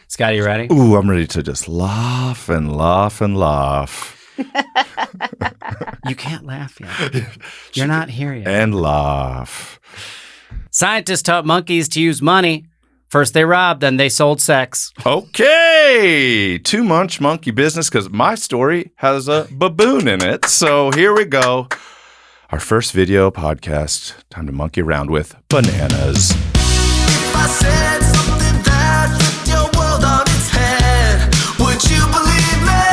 Scotty, you ready? Ooh, I'm ready to just laugh and laugh and laugh. You can't laugh yet. You're not here yet. And laugh. Scientists taught monkeys to use money. First they robbed, then they sold sex. Okay, too much monkey business because my story has a baboon in it. So here we go. Our first video podcast. Time to monkey around with bananas. If I said something that flipped your world on its head, would you believe me?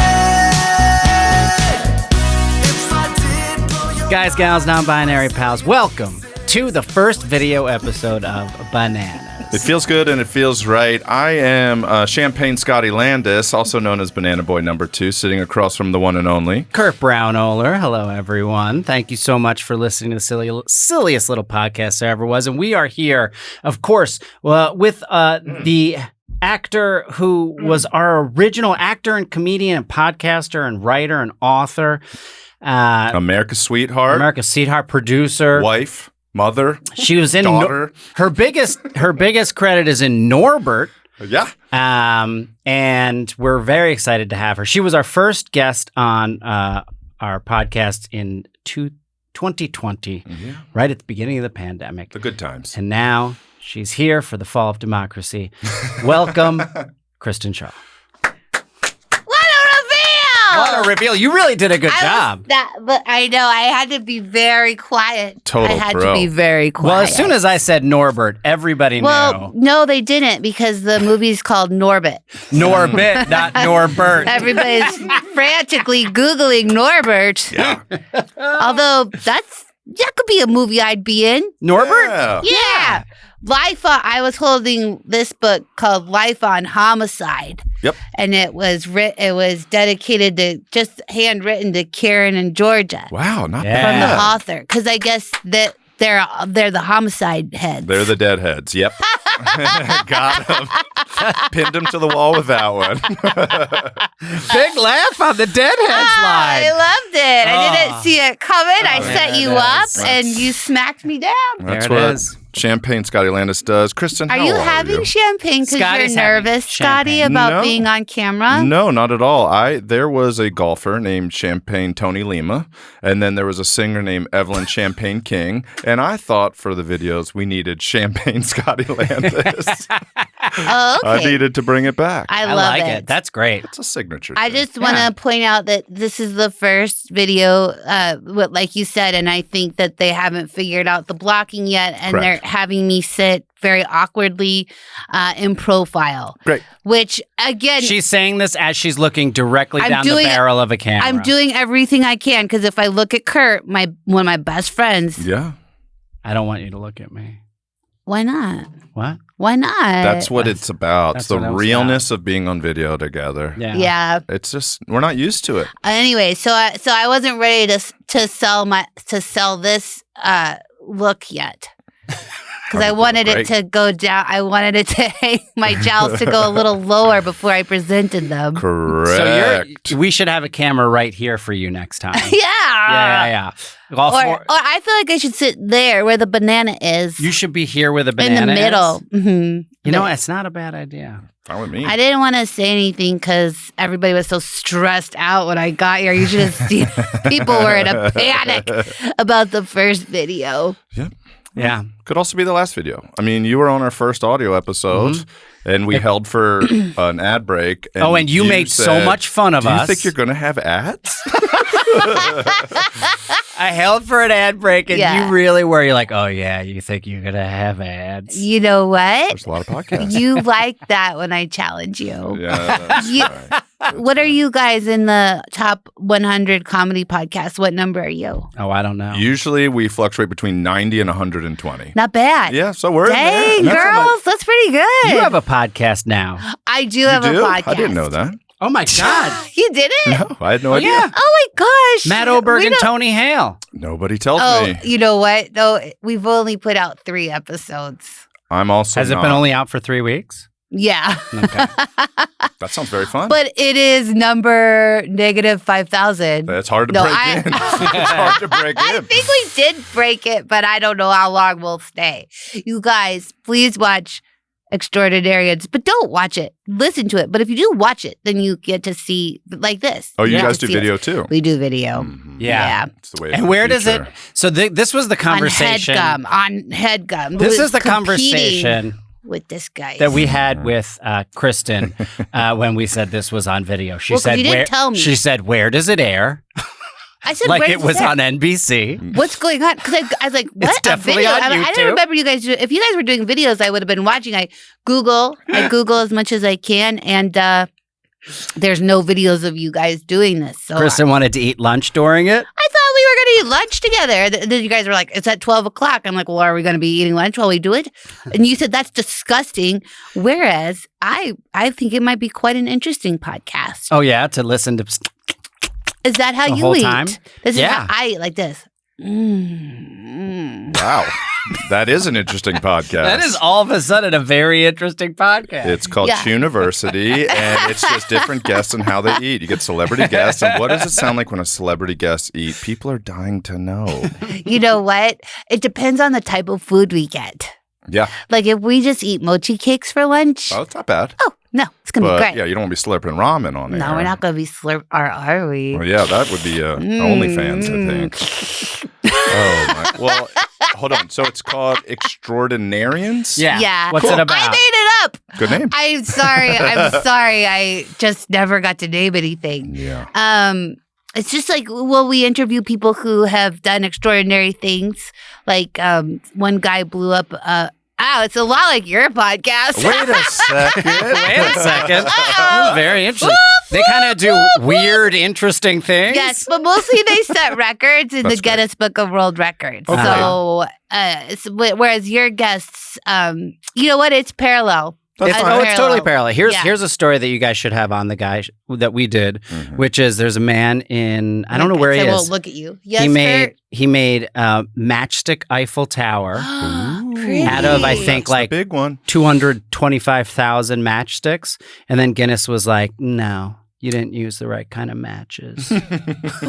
If I did blow your Guys, gals, non-binary pals, welcome to the first video episode of Bananas. It feels good and it feels right. I am Champagne Scotty Landes, also known as Banana Boy number 2, sitting across from the one and only Kurt Braunohler. Hello, everyone. Thank you so much for listening to the silliest little podcast there ever was. And we are here, of course, with the actor who was our original actor and comedian and podcaster and writer and author. America's sweetheart, producer. wife, mother, She was in daughter. her biggest credit is in Norbert. Yeah. And we're very excited to have her. She was our first guest on our podcast in 2020, right at the beginning of the pandemic. The good times. And now she's here for the fall of democracy. Welcome, Kristen Schaal. What a reveal. You really did a good job. But I know I had to be very quiet. Total I had pro. to be very quiet. Well, as soon as I said Norbert, everybody Well, knew. no, they didn't because the movie's called Norbit. Norbit, not Norbert. Everybody's frantically Googling Norbert. Yeah. Although that could be a movie I'd be in. Norbert? Yeah. Life on, I was holding this book called Life on Homicide. Yep. And it was dedicated to just handwritten to Karen and Georgia Wow, not Yeah. from the bad. author, because I guess that they're the homicide heads. They're the deadheads. Yep. Got him. Pinned him to the wall with that one. Big laugh on the Deadheads I line. loved it. I Oh. didn't see it coming. I set you there it up is. and you smacked me down. That's There it what is. Champagne Scotty Landis does. Kristen, Are how you are having you? champagne because Scotty's you're having nervous, Scotty, champagne. about No. being on camera? No, not at all. There was a golfer named Champagne Tony Lima, and then there was a singer named Evelyn Champagne King, and I thought for the videos we needed Champagne Scotty Landis. Oh, I okay. needed to bring it back. I I love like it. it. That's great. It's a signature. I thing. just want to point out that this is the first video, like you said, and I think that they haven't figured out the blocking yet, and Correct. they're having me sit very awkwardly in profile. Great. Which, again, She's saying this as she's looking directly I'm down doing- the barrel of a camera. I'm doing everything I can, because if I look at Kurt, one of my best friends, Yeah. I don't want you to look at me. why not? What? Why not? That's what it's about. It's that's the what it was realness of being on video together. Yeah. Yeah. It's just we're not used to it. Anyway, so I wasn't ready to sell this look yet. Because I wanted it to go down. I wanted it to hang my jowls to go a little lower before I presented them. Correct. So we should have a camera right here for you next time. Yeah. Yeah. All Or four- I feel like I should sit there where the banana is. you should be here where the in banana the middle. is. Hmm. You know, it's not a bad idea. Fine with me. I didn't want to say anything because everybody was so stressed out when I got here. You should have seen people were in a panic about the first video. Yep. Yeah. Could also be the last video. I mean, you were on our first audio episode, and we held for an ad break. And you made so said, much fun of Do us. you think you're going to have ads? I held for an ad break, and Yeah. you really were. You're like, oh, yeah, you think you're going to have ads? You know what? There's a lot of podcasts. You like that when I challenge you. Yeah, that's You- right. What are you guys in the top 100 comedy podcasts? What number are you? Oh, I don't know. Usually we fluctuate between 90 and 120. Not bad. Yeah, so we're Dang, in there. girls, that's pretty good. You have a podcast now. I do You have do? a podcast. I didn't know that. Oh, my God. You did it? No, I had no idea. yeah. Oh my gosh. Matt Oberg We and don't- Tony Hale. Nobody tells Oh, me. you know what? No, we've only put out 3 episodes. I'm also Has it not. been only out for 3 weeks? Yeah. Okay. That sounds very fun. But it is number negative 5,000. It's hard to No, break I- in. It's hard to break I in. think we did break it, but I don't know how long we'll stay. You guys, please watch Extraordinarians, but don't watch it. Listen to it. But if you do watch it, then you get to see like this. Oh, you Yeah. guys do video too? We do video. Mhm. Yeah. It's the way of And the where does it? future. So this was the conversation. On HeadGum. This is the Competing conversation with this guy. that we had with Kristen when we said this was on video. She Well, 'cause said, you didn't "Where?" tell me. She said, "Where does it air?" I said, Like where it is was that? on NBC. What's going on? Because I was like, what? definitely a video? on I YouTube. didn't remember you guys. If you guys were doing videos, I would have been watching. I Google as much as I can, and there's no videos of you guys doing this. So Kristen wanted to eat lunch during it. I thought we were going to eat lunch together. Then you guys were like, it's at 12 o'clock. I'm like, well, are we going to be eating lunch while we do it? And you said that's disgusting. Whereas I think it might be quite an interesting podcast. Oh yeah, to listen to. Is that how The you whole eat? time? This Yeah. is how I eat, like this. Wow. That is an interesting podcast. That is all of a sudden a very interesting podcast. It's called Yeah. University, and it's just different guests and how they eat. You get celebrity guests, and what does it sound like when a celebrity guest eat? People are dying to know. You know what? It depends on the type of food we get. Yeah. Like if we just eat mochi cakes for lunch, Oh, it's not bad. no, it's gonna But be great. yeah, you don't want to be slurping ramen on there. No, we're not gonna be are we? Well, yeah, that would be OnlyFans, I think. Oh my. Well, hold on. So it's called Extraordinarians? Yeah. Yeah. What's it about? I made it up. Good name. I'm sorry. I'm sorry. I just never got to name anything. Yeah. It's just like, well, we interview people who have done extraordinary things. Like one guy blew up. It's a lot like your podcast. Wait a second. Wait a second. Uh-oh. Very interesting. They kind of do weird, interesting things. Yes, but mostly they set records in That's the Guinness Book of World Records. Okay. So, whereas your guests, you know what? It's parallel. That's It's, fine. oh, it's totally parallel. Here's Yeah. here's a story that you guys should have on the guy that we did, Mhm. which is there's a man in I don't know where he I is. won't look at you. Yes, he made Matchstick Eiffel Tower Pretty. out of I That's think the like big one. 225,000 matchsticks, and then Guinness was like, no. You didn't use the right kind of matches.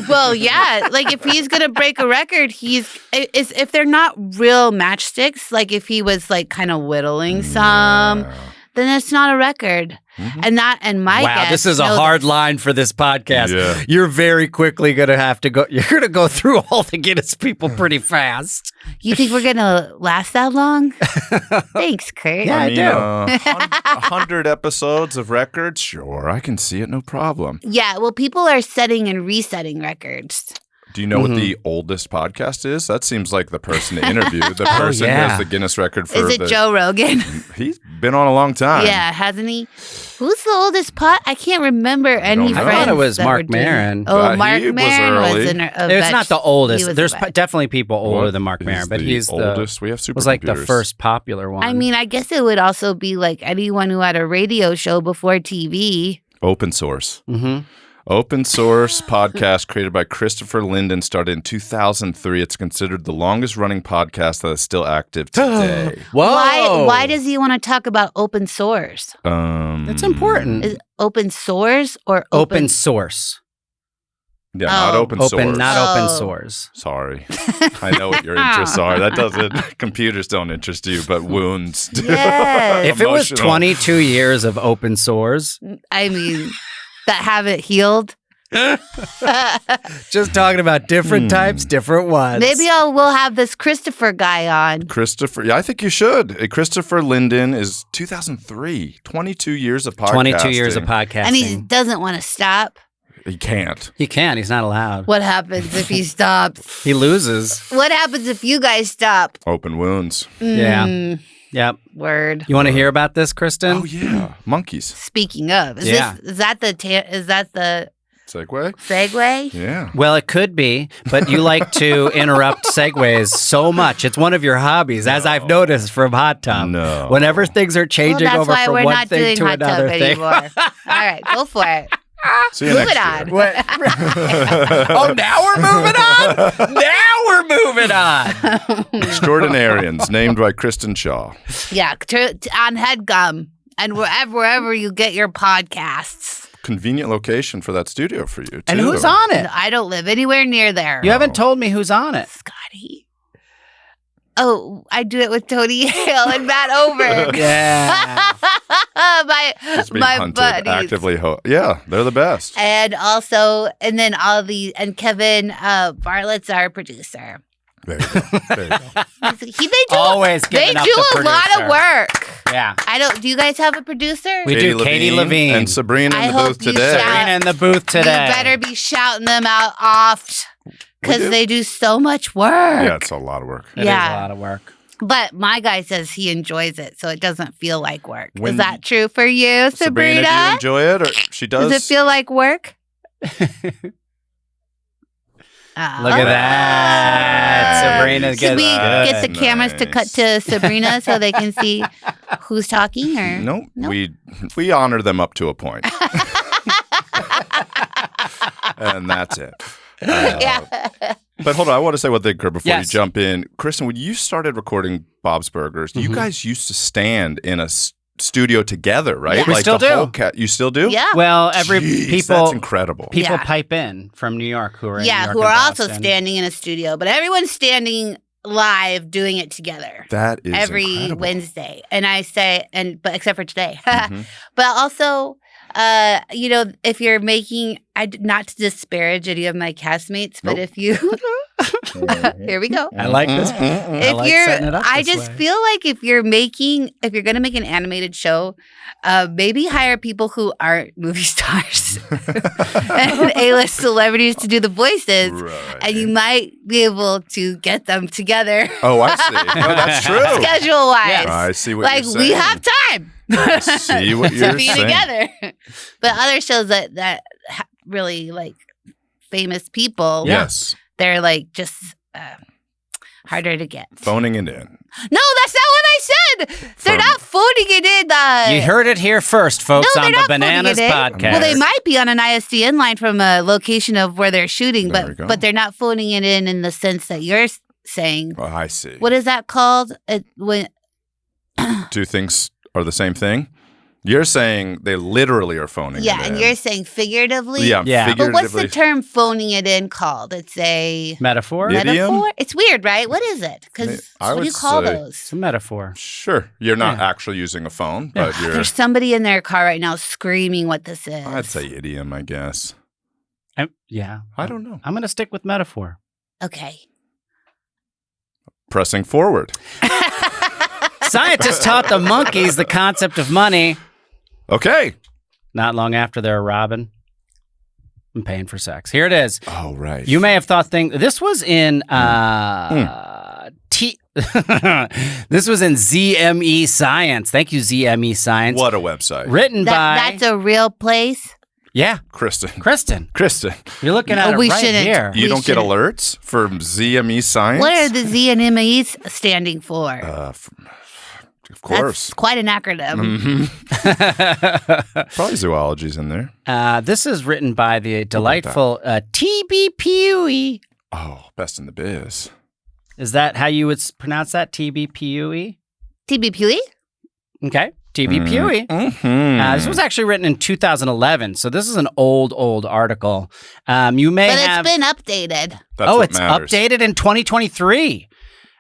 Well, yeah. Like if he's gonna break a record, if they're not real matchsticks, like if he was like kind of whittling some, Yeah. then it's not a record. Mhm. And my Wow, guests this is a know hard this. line for this podcast. Yeah. You're very quickly going to have to go. You're going to go through all the Guinness people pretty fast. You think we're gonna last that long? Thanks, Kurt. Yeah, I mean, do. 100 episodes of records? Sure, I can see it, no problem. Yeah, well, people are setting and resetting records. Do you know Mhm. what the oldest podcast is? That seems like the person to interview. The person who yeah. has the Guinness record for Is it Joe Rogan? He's been on a long time. Yeah, hasn't he? Who's the oldest pot? I can't remember any don't know. I friends. thought it was that Mark were doing it. Maron. Oh, Mark he was Maron early. was It's not the oldest. There's vet. definitely people older What than Mark is Maron, but the he's the oldest. We have supercomputers. was like the first popular one. I mean, I guess it would also be like anyone who had a radio show before TV. Open source. hmm Open source podcast created by Christopher Linden started in 2003. It's considered the longest running podcast that is still active today. Whoa! Why does he want to talk about open source? That's important. Is open source or Open source. Yeah, not Oh. open Open, source. not Oh. open source. Sorry. I know what your interests are. That doesn't, computers don't interest you, but wounds do. Yes. If it was Emotional. 22 years of open source, I mean, that haven't healed. just talking about different types, different ones. Maybe we'll have this Christopher guy on. Christopher, yeah, I think you should. Christopher Linden is 2003, 22 years of podcasting. 22 years of podcasting. And he doesn't want to stop. He can't. He can't. He's not allowed. What happens if he stops? He loses. What happens if you guys stop? Open wounds. Yeah. Mm, Yep. word. You want to hear about this, Kristen? Oh, yeah. Monkeys. Speaking of, is Yeah. that the Segway? segue? Yeah. Well, it could be, but you like to interrupt segues so much. It's one of your hobbies, as I've noticed from Hot Tub. No. Whenever things are changing Well, that's over why from we're one not thing doing to hot tub another thing. anymore. All right, go for it. See you Move next it year. on. What? Oh, now we're moving on. Now we're moving on. Extraordinarians, named by Kristen Schaal. Yeah, on HeadGum and wherever you get your podcasts. Convenient location for that studio for you, too. And who's on it? I don't live anywhere near there. You haven't told me who's on it. Scotty. Oh, I do it with Tony Hale and Matt Over. Yeah. Just being my hunted, buddies. actively. Yeah, they're the best. And then and Kevin Bartlett's our producer. There you go. There you go. They do Always they giving up do the a lot producer. of work. Yeah. Do you guys have a producer? We do. Katie Levine. And Sabrina I in the hope booth you today. shout- Sabrina in the booth today. You better be shouting them out oft because do. they do so much work. Yeah, it's a lot of work. It is a lot of work. But my guy says he enjoys it, so it doesn't feel like work. When- Is that true for you, Sabrina? Do you enjoy it, or she does? Does it feel like work? Look at that. Sabrina Should gets we good. get the cameras to cut to Sabrina so they can see who's talking? Or Nope. Nope. We honor them up to a point. And that's it. Yeah. But hold on, I want to say one thing, Kurt, before you Yes. jump in. Kristen, when you started recording Bob's Burgers, you Mhm. guys used to stand in a studio together, right? Yeah. We still the do. whole you still do? Yeah. Well, Jeez, that's people incredible. people Yeah. pipe in from New York who are in New Yeah, York who and are also Boston. standing in a studio, but everyone's standing live doing it together That is every incredible. Wednesday. And I say, but except for today. Mhm. But also, if you're making, not to disparage any of my castmates, but Nope. if you, here we go. I like this. Mm-mm-mm. I If like setting it up I this just way. feel like if you're going to make an animated show, maybe hire people who aren't movie stars and A-list celebrities to do the voices. Right. And you might be able to get them together Oh, I see. No, that's true. schedule wise. I see what Like you're saying. we have time I see what to you're be saying. together. But other shows that really like famous people, Yes. they're like just harder to get. Phoning it in. No, that's not what I said. They're From- not phoning it in. You heard it here first, folks, No, on they're the not phoning Bananas it in. podcast. Well, they might be on an ISDN line from a location of where they're shooting, There we go. but they're not phoning it in the sense that you're saying. Oh, I see. What is that called? When Two things are the same thing? You're saying they literally are phoning it in. and you're saying figuratively. Yeah, Yeah. But what's figuratively. the term phoning it in called? It's a Metaphor? Yeah. Idiom? metaphor. It's weird, right? What is it? Because I what do would you call say- those? It's a metaphor. Sure. You're not Yeah. actually using a phone, Yeah. but you're, There's somebody in their car right now screaming what this is. I'd say idiom, I guess. Yeah. I don't know. I'm going to stick with metaphor. Okay. Pressing forward. Scientists taught the monkeys the concept of money Okay. not long after they were robbing and paying for sex. Here it is. Oh, right. You may have thought this was in this was in ZME Science. Thank you, ZME Science. What a website. Written by That's a real place. yeah, Kristen. Kristen. You're looking at Oh, it we right shouldn't. here. You We don't get shouldn't. alerts from ZME Science? What are the Z and MEs standing for? Of course. That's quite an acronym. Mhm. Probably zoology's in there. This is written by the delightful T.B. Pue. Oh, best in the biz. Is that how you would pronounce that? T.B. Pue? TB Pewee? Okay. T.B. Pue. Mm-hmm. This was actually written in 2011, so this is an old article. You may But have. it's been updated. That's what it's matters. updated in 2023.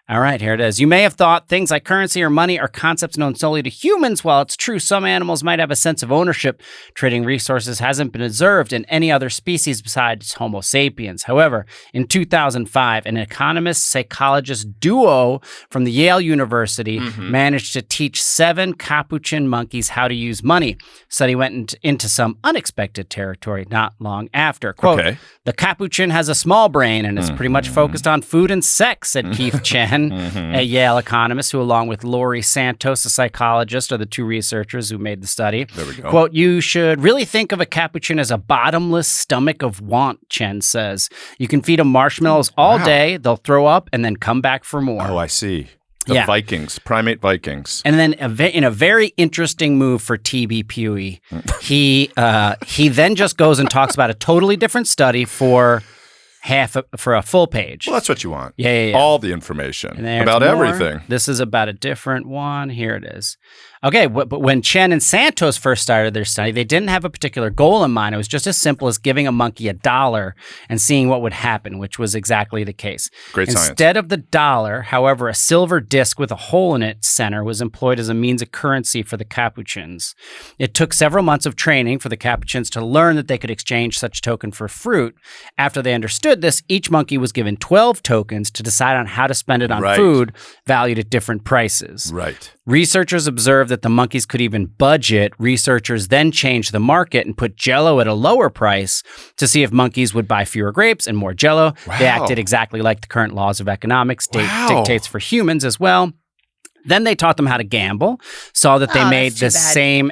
All right, here it is. You may have thought things like currency or money are concepts known solely to humans. While it's true some animals might have a sense of ownership, trading resources hasn't been observed in any other species besides Homo sapiens. However, in 2005, an economist-psychologist duo from the Yale University managed to teach 7 capuchin monkeys how to use money. Study went into some unexpected territory not long after. Quote, Okay. the capuchin has a small brain and is pretty much focused on food and sex, said Keith Chen, a Yale economist who, along with Laurie Santos, a psychologist, are the 2 researchers who made the study. There we go. Quote, you should really think of a capuchin as a bottomless stomach of want, Chen says. You can feed them marshmallows all Wow. day. They'll throw up and then come back for more. Oh, I see. The Yeah. Vikings, primate Vikings. And then in a very interesting move for T.B. Pue, he then just goes and talks about a totally different study for a full page. Well, that's what you want. Yeah. All the information And there's about more. everything. This is about a different one. Here it is. Okay, but when Chen and Santos first started their study, they didn't have a particular goal in mind. It was just as simple as giving a monkey $1 and seeing what would happen, which was exactly the case. Great science. Instead of the dollar, however, a silver disc with a hole in its center was employed as a means of currency for the Capuchins. It took several months of training for the Capuchins to learn that they could exchange such token for fruit. After they understood this, each monkey was given 12 tokens to decide on how to spend it on food valued at different prices. Right. Researchers observed that the monkeys could even budget. Researchers then changed the market and put Jell-O at a lower price to see if monkeys would buy fewer grapes and more Jell-O. Wow. They acted exactly like the current laws of economics dictates for humans as well. Then they taught them how to gamble, saw that they made the same...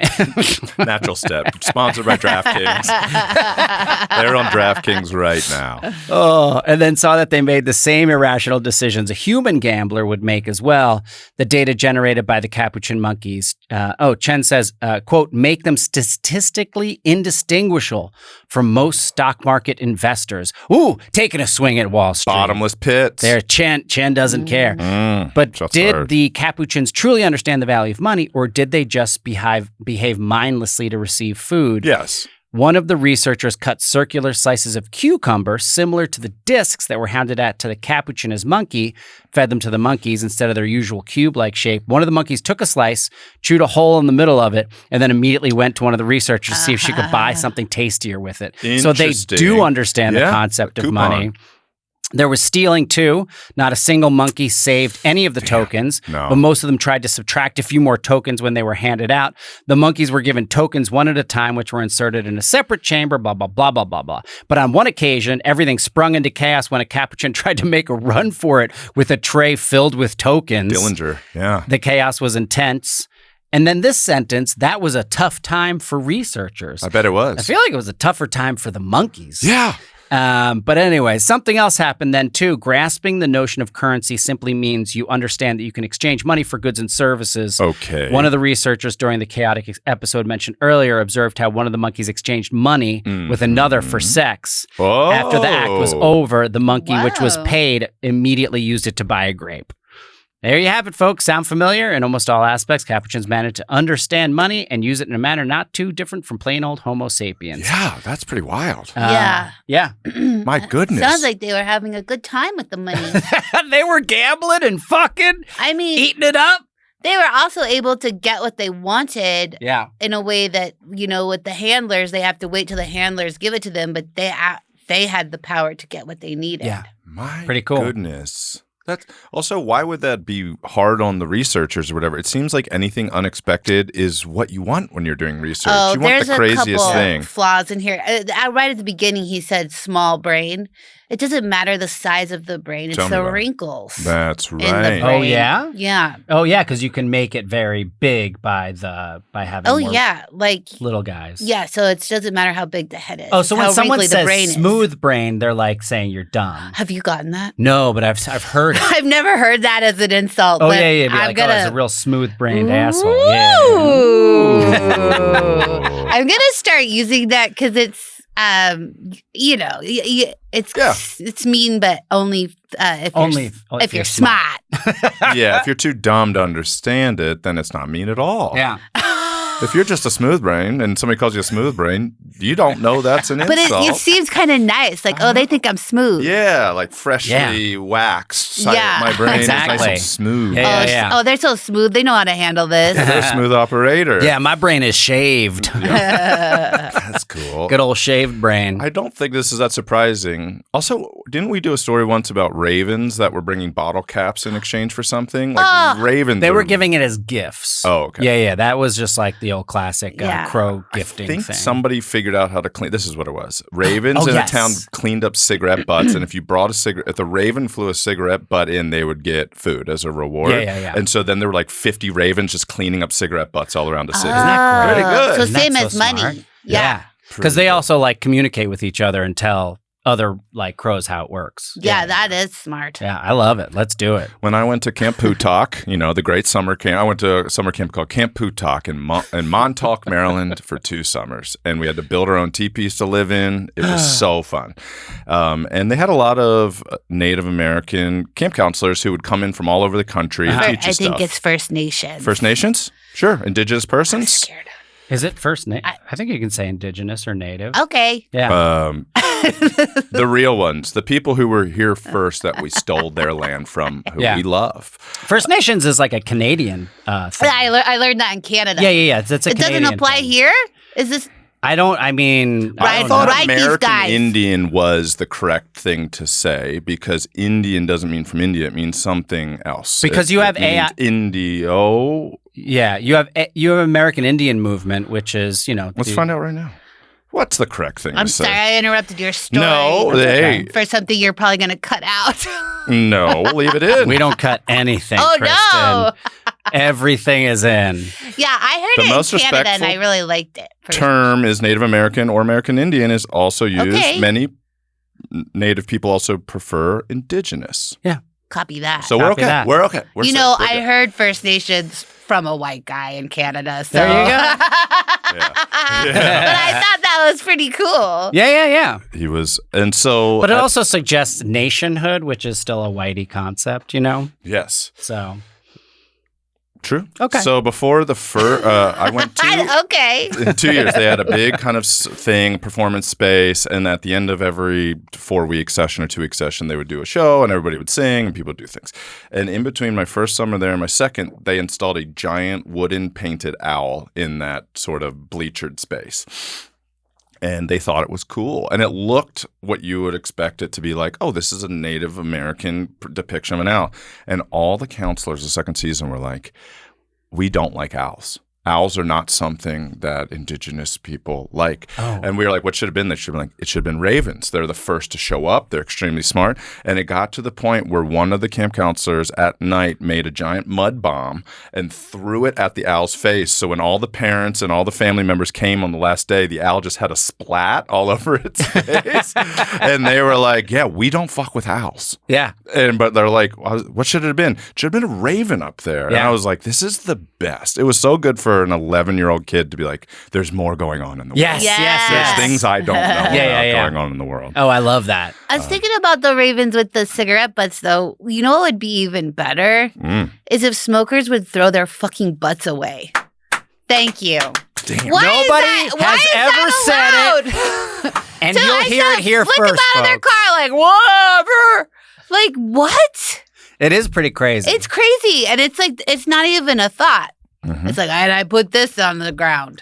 Natural Step, sponsored by DraftKings. They're on DraftKings right now. And then saw that they made the same irrational decisions a human gambler would make as well. The data generated by the Capuchin monkeys. Chen says, quote, make them statistically indistinguishable from most stock market investors. Ooh, taking a swing at Wall Street. Bottomless pits. There, Chen doesn't care. But did the Capuchins truly understand the value of money, or did they just behave mindlessly to receive food? Yes. One of the researchers cut circular slices of cucumber, similar to the discs that were handed out to the Capuchin as monkey, fed them to the monkeys instead of their usual cube-like shape. One of the monkeys took a slice, chewed a hole in the middle of it, and then immediately went to one of the researchers to see if she could buy something tastier with it. So they do understand the concept of money. There was stealing, too. Not a single monkey saved any of the tokens, but most of them tried to subtract a few more tokens when they were handed out. The monkeys were given tokens one at a time, which were inserted in a separate chamber, blah, blah, blah, blah, blah, blah. But on one occasion, everything sprung into chaos when a Capuchin tried to make a run for it with a tray filled with tokens. Dillinger, yeah. The chaos was intense. And then this sentence, that was a tough time for researchers. I bet it was. I feel like it was a tougher time for the monkeys. Yeah. But anyway, something else happened then too. Grasping the notion of currency simply means you understand that you can exchange money for goods and services. Okay. One of the researchers during the chaotic episode mentioned earlier observed how one of the monkeys exchanged money with another for sex. Oh. After the act was over, the monkey which was paid immediately used it to buy a grape. There you have it, folks. Sound familiar? In almost all aspects, Capuchins managed to understand money and use it in a manner not too different from plain old Homo sapiens. Yeah, that's pretty wild. Yeah. My goodness. Sounds like they were having a good time with the money. They were gambling and fucking eating it up. They were also able to get what they wanted in a way that, with the handlers, they have to wait till the handlers give it to them, but they had the power to get what they needed. Yeah. My pretty cool. Goodness. That's also, why would that be hard on the researchers or whatever? It seems like anything unexpected is what you want when you're doing research. You want the craziest there's a couple thing. Flaws in here. Right at the beginning, he said small brain. It doesn't matter the size of the brain. It's the wrinkles. That's right. In the brain. Oh, yeah? Yeah. Oh, yeah, because you can make it very big by having more like little guys. Yeah, so it doesn't matter how big the head is. Oh, so when someone says brain smooth brain, they're like saying you're dumb. Have you gotten that? No, but I've heard it. I've never heard that as an insult. Oh, but yeah. Be like, it's a real smooth-brained asshole. Yeah. I'm going to start using that because it's, it's mean, but only if you're smart. Yeah, if you're too dumb to understand it, then it's not mean at all. Yeah. If you're just a smooth brain and somebody calls you a smooth brain, you don't know that's an insult. But it seems kind of nice. Like, they think I'm smooth. Yeah, like freshly waxed. My brain is nice and smooth. Yeah. Oh, they're so smooth. They know how to handle this. They're a smooth operator. Yeah, my brain is shaved. That's cool. Good old shaved brain. I don't think this is that surprising. Also, didn't we do a story once about ravens that were bringing bottle caps in exchange for something? Like ravens. They were giving it as gifts. Oh, okay. Yeah. That was just like the old classic crow gifting thing. I think somebody figured out how to clean. This is what it was. Ravens in a town cleaned up cigarette butts, and if you brought if the raven flew a cigarette butt in, they would get food as a reward. Yeah. And so then there were like 50 ravens just cleaning up cigarette butts all around the city. Isn't that great? Pretty good. So same as money. Smart? Yeah. Because they also like communicate with each other and tell other like crows how it works. Yeah, that is smart. Yeah, I love it. Let's do it. When I went to Camp Pootok, the great summer camp, I went to a summer camp called Camp Pootok in Montauk, Maryland for 2 summers. And we had to build our own teepees to live in. It was so fun. And they had a lot of Native American camp counselors who would come in from all over the country and teach you I stuff. think it's First Nations. First Nations? Sure. Indigenous persons? Scared. Is it first name? I think you can say indigenous or native. Okay. Yeah. The real ones, the people who were here first that we stole their land from, who we love. First Nations is like a Canadian thing. I learned that in Canada. Yeah. That's a It Canadian doesn't apply thing. here? Is this... I mean, Right, I don't thought know. right, these American guys. Indian was the correct thing to say because Indian doesn't mean from India; it means something else. Because you have AI. Indio. Yeah, you have American Indian movement, which is Let's find out right now. What's the correct thing I'm to sorry, say? I interrupted your story. No, hey, For something you're probably going to cut out. no, leave it in. We don't cut anything. Oh, Kristen. no. Everything is in. Yeah, I heard The it most in Canada and respectful I really liked it. term is Native American or American Indian is also used. Okay. Many Native people also prefer indigenous. Copy that. So we're Copy okay. that. We're okay. We're safe. We're I good. heard First Nations from a white guy in Canada. So. There you go. Yeah. But I thought that was pretty cool. Yeah. He was, and so. But it also suggests nationhood, which is still a whitey concept, Yes. So True. Okay. So before the I went to. Okay. In 2 years, they had a big kind of thing, performance space, and at the end of every 4-week session or 2-week session, they would do a show, and everybody would sing, and people would do things. And in between my first summer there and my second, they installed a giant wooden painted owl in that sort of bleachered space. And they thought it was cool. And it looked what you would expect it to be like, oh, this is a Native American depiction of an owl. And all the counselors the second season were like, we don't like owls. Owls are not something that indigenous people like. Oh. And we were like, what should have been? They should have been like, it should have been ravens. They're the first to show up. They're extremely smart. And it got to the point where one of the camp counselors at night made a giant mud bomb and threw it at the owl's face. So when all the parents and all the family members came on the last day, the owl just had a splat all over its face. And they were like, yeah, we don't fuck with owls. yeah. But they're like, what should it have been? It should have been a raven up there. And Yeah. I was like, this is the best. It was so good for an 11-year-old kid to be like, there's more going on in the world. Yes. There's things I don't know about Yeah. going on in the world. Oh, I love that. I was thinking about the ravens with the cigarette butts, though. You know what would be even better? Is if smokers would throw their fucking butts away. Thank you. Damn. Why Nobody is that, why has is ever that said allowed? And So you'll I hear saw it here flick first, them out of their folks. car, like, whatever. Like, what? It is pretty crazy. It's crazy. And it's like, it's not even a thought. It's like, I put this on the ground.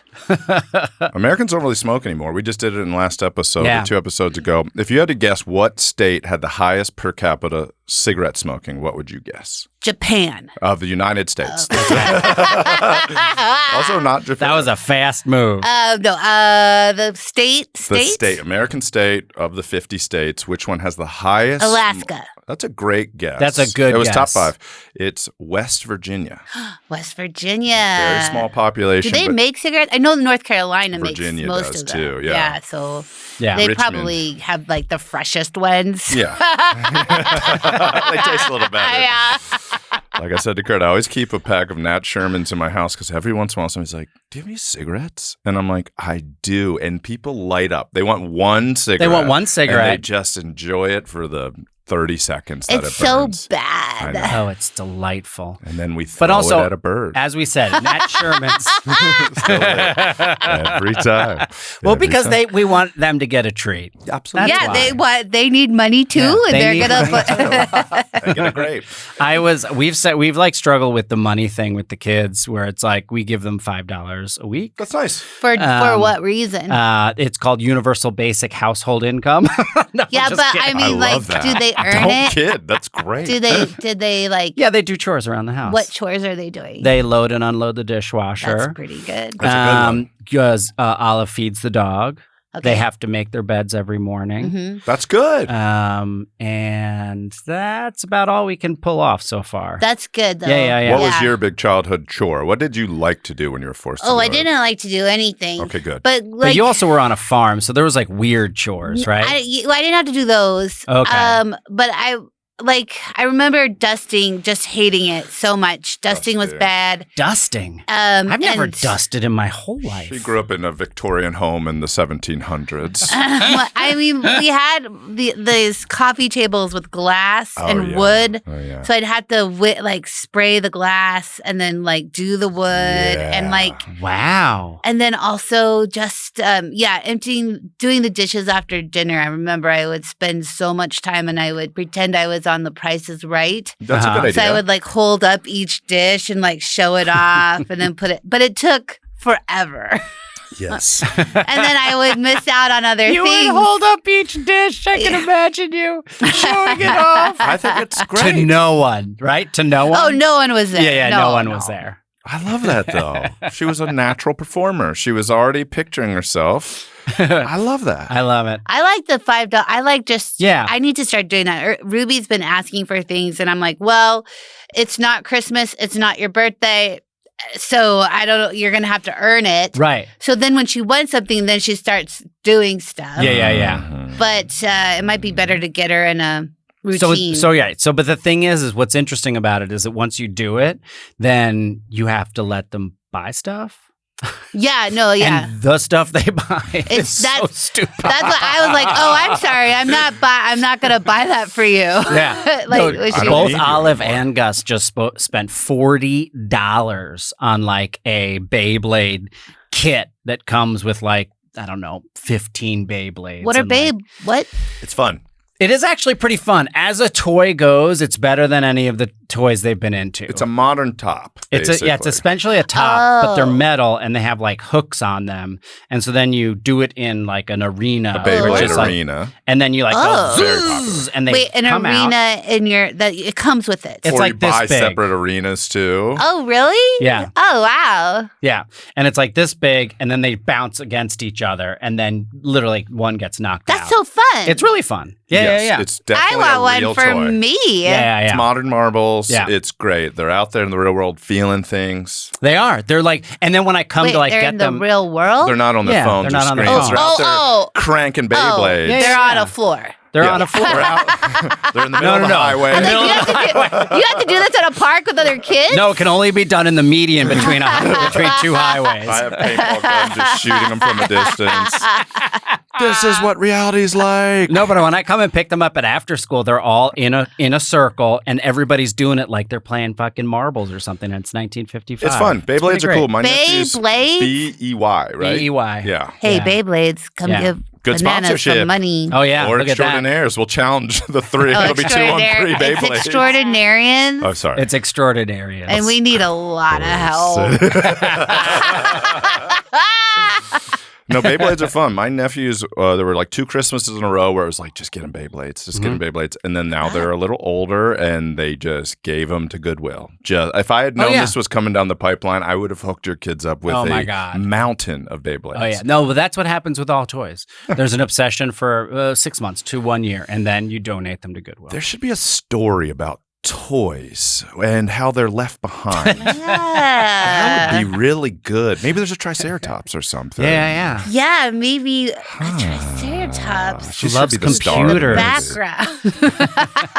Americans don't really smoke anymore. We just did it in the last episode, Yeah. or 2 episodes ago. If you had to guess what state had the highest per capita cigarette smoking, what would you guess? Japan. Of the United States. Also not Japan. That was a fast move. The state? the state, American state of the 50 states. Which one has the highest? Alaska. That's a great guess. That's a good It was top guess. 5. It's West Virginia. West Virginia. Very small population. Do they but make cigarettes? I know North Carolina Virginia makes most does of them. too, yeah. So Yeah. they Richmond. probably have like the freshest ones. Yeah. They taste a little better. Yeah. Like I said to Kurt, I always keep a pack of Nat Shermans in my house because every once in a while somebody's like, do you have any cigarettes? And I'm like, I do. And people light up. They want one cigarette. They want one And cigarette. they just enjoy it for the 30 seconds that It's it so burns. bad. I know. Oh, it's delightful. And then we throw But also, it at a bird. as we said, Nat Sherman's. Still there. Every time. Well, Every because time. we want them to get a treat. Absolutely. That's Yeah, why. they need money too, Yeah, and they they're need gonna put. They get a grape. We've like struggled with the money thing with the kids, where it's like we give them $5 a week. That's nice. for what reason? It's called universal basic household income. No, yeah, just but kidding. I mean, like, love that. do they earn Don't it? kid. That's great. Did they like? Yeah, they do chores around the house. What chores are they doing? They load and unload the dishwasher. That's pretty good. That's a good one. Because Olive feeds the dog. Okay. They have to make their beds every morning. Mm-hmm. That's good. And that's about all we can pull off so far. That's good, though. Yeah. What was your big childhood chore? What did you like to do when you were forced to do I it? didn't like to do anything. Okay, good. But But you also were on a farm, so there was like weird chores, right? I didn't have to do those. Okay. But I remember dusting, just hating it so much. Dusting was bad. Dusting? I've never and- dusted in my whole life. She grew up in a Victorian home in the 1700s. I mean, we had these coffee tables with glass and wood. Oh, yeah. So I'd have to spray the glass and then do the wood and Wow. and then also just doing the dishes after dinner. I remember I would spend so much time and I would pretend I was on The Price is Right. That's a good idea. So I would hold up each dish and show it off and then put it, but it took forever. Yes. And then I would miss out on other You things. would hold up each dish. I can imagine you showing it off. I think it's great. To no one, right? To no one? Oh, no one was there. Yeah, no one was there. I love that, though. She was a natural performer. She was already picturing herself. I love that. I love it. I like the $5. I like just, Yeah. I need to start doing that. Ruby's been asking for things, and I'm like, well, it's not Christmas. It's not your birthday. So I don't know. You're going to have to earn it. Right. So then when she wants something, then she starts doing stuff. Yeah. But it might be better to get her in a routine. But the thing is what's interesting about it is that once you do it, then you have to let them buy stuff. Yeah, no, yeah. And the stuff they buy is so that's- stupid. That's what I was like. Oh, I'm sorry. I'm not gonna buy that for you. Yeah. Like, No, was I she- don't both need you Olive anymore. and Gus just spent $40 on a Beyblade kit that comes with 15 Beyblades. what are and, babe? What? It's fun. It is actually pretty fun. As a toy goes, it's better than any of the toys they've been into. It's a modern top. It's basically. essentially a top, but they're Oh. metal and they have hooks on them. And so then you do it in an arena. A Beyblade which is, arena. and then you Oh. go Very zzz, and they Wait, an come out. arena in that it comes with it. It's or you this buy big. separate arenas, too. Oh, really? Yeah. Oh, wow. Yeah. And it's this big and then they bounce against each other and then literally one gets knocked out. That's so fun. It's really fun. Yeah, Yes, yeah. It's I definitely want a one real for toy. me. yeah. It's modern marbles. Yeah. It's great. They're out there in the real world feeling things. They are. They're and then when I come Wait, to they're get in the them. real world? They're not on their Yeah, phones they're or not on their screens. phones. They're out there Oh. cranking Oh, Beyblades. Yeah, they're on yeah. a floor. They're Yeah. on a floor. They're out. They're in the middle of the No. highway. I'm like, you have to do this at a park with other kids? No, it can only be done in the median between two highways. I have paintball guns just shooting them from a distance. This is what reality's like. No, but when I come and pick them up at after school, they're all in a circle, and everybody's doing it like they're playing fucking marbles or something. And it's 1955. It's fun. pretty Beyblades are great. cool. My nephew's Beyblades? B-E-Y, right? B-E-Y. Yeah. Hey, Yeah. Beyblades, come Yeah. give Good Bananas sponsorship. some money. Oh yeah, Or look at that. Extraordinaires. We'll challenge the three. It'll be 2-on-3 It's Beyblades. Extraordinarians. Oh, sorry. It's Extraordinarians. And we need a lot of help. No, Beyblades are fun. My nephews, there were 2 Christmases in a row where it was just get them Beyblades, just get them Beyblades. And then now they're a little older and they just gave them to Goodwill. If I had known yeah. this was coming down the pipeline, I would have hooked your kids up with Oh, my a God. mountain of Beyblades. Oh yeah, no, but that's what happens with all toys. There's an obsession for 6 months to 1 year, and then you donate them to Goodwill. There should be a story about toys and how they're left behind. That would be really good. Maybe there's a Triceratops or something. yeah. Yeah, maybe a Triceratops. She loves should be the star of the computers. movie. Background.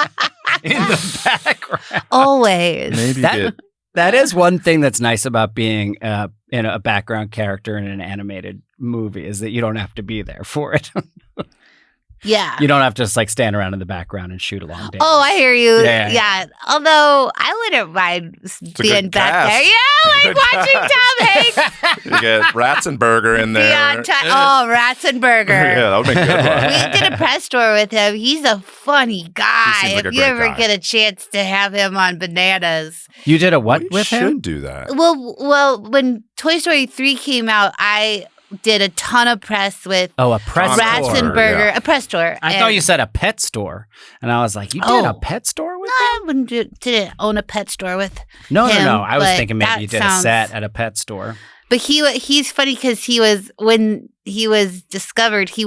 In the background. Always. Maybe That- get That is one thing that's nice about being in a background character in an animated movie is that you don't have to be there for it. Yeah. You don't have to just stand around in the background and shoot along. Oh, I hear you. Yeah. Yeah. Although I wouldn't mind being good back cast. there. Yeah, Good watching Tom Hanks you get Ratzenberger in be there. on Ratzenberger. Yeah, that would make a good one. We did a press tour with him. He's a funny guy. He seems like a If you great ever guy. get a chance to have him on Bananas. You did a what We with should him? do that. Well, when Toy Story 3 came out, I did a ton of press with Oh, a press Tom tour. Ratzenberger, yeah. a press tour. I thought you said a pet store, and I was like, "You did Oh. a pet store with No, him?" I didn't own a pet store with No. him, I was but thinking maybe that you did sounds- a set at a pet store. But he's funny because when he was discovered, he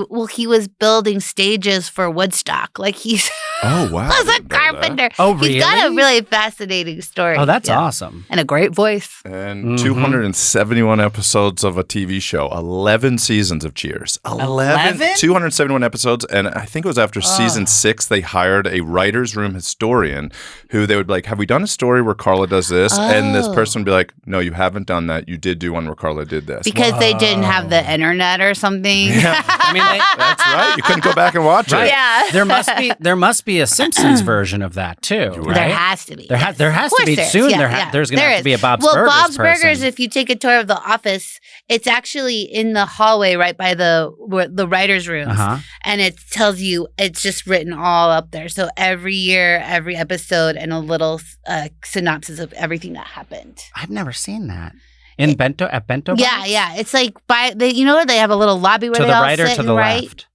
was building stages for Woodstock. Like he's Oh wow! was a carpenter. Oh, really? He's got a really fascinating story. Oh, that's awesome. And a great voice. And 271 episodes of a TV show, 11 seasons of Cheers. 11? 271 episodes. And I think it was after season 6, they hired a writer's room historian who they would be like, have we done a story where Carla does this? And this person would be like, no, you haven't done that. You did do one where Carla did this. Because they didn't have the internet or something. Yeah. I mean, That's right. You couldn't go back and watch right. it. Yeah. There must be a Simpsons version of that too. There Right? has to be. There has Of to be course soon. there is. There's going to have to be a Bob's well, Burgers Bob's person. Burgers, if you take a tour of the office, it's actually in the hallway right by the writer's rooms. Uh-huh. And it tells you, it's just written all up there. So every year, every episode, and a little synopsis of everything that happened. I've never seen that. At Bento Yeah, Box? yeah. It's like you know where they have a little lobby where To they the all right or sit to and the write? left?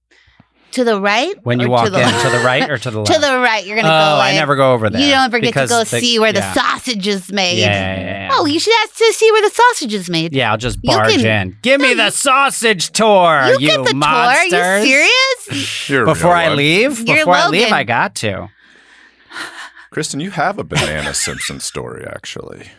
To the right? When you or walk to the in, left? to the right or to the left? To the right. You're going to go Oh, I in. never go over there. You don't ever get to because go see where the sausage is made. Yeah. Oh, you should ask to see where the sausage is made. Yeah, I'll just You barge can- in. Give me the sausage tour, You get the monsters. tour. Are you serious? You're a Before real I one. leave? You're Before I leave, Logan. I got to. Kristen, you have a banana Simpson story, actually.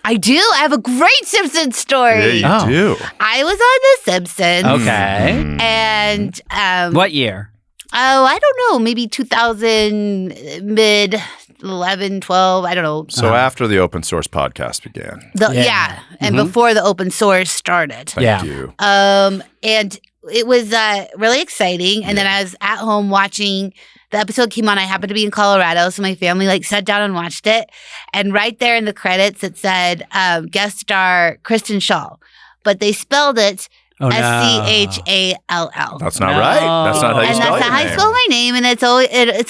I do. I have a great Simpsons story. Yeah, Oh. you do. I was on The Simpsons. Okay. Mm. And What year? I don't know, maybe 2000, mid 11, 12, I don't know. So after the open source podcast began. Yeah. And before the open source started. Yeah. Thank you. And it was really exciting. And then I was at home watching. The episode came on. I happened to be in Colorado, so my family sat down and watched it. And right there in the credits, it said guest star Kristen Schaal, but they spelled it Oh, no. Schall. That's not right. That's not how you And spell that's your not how you name. spell my name, and it's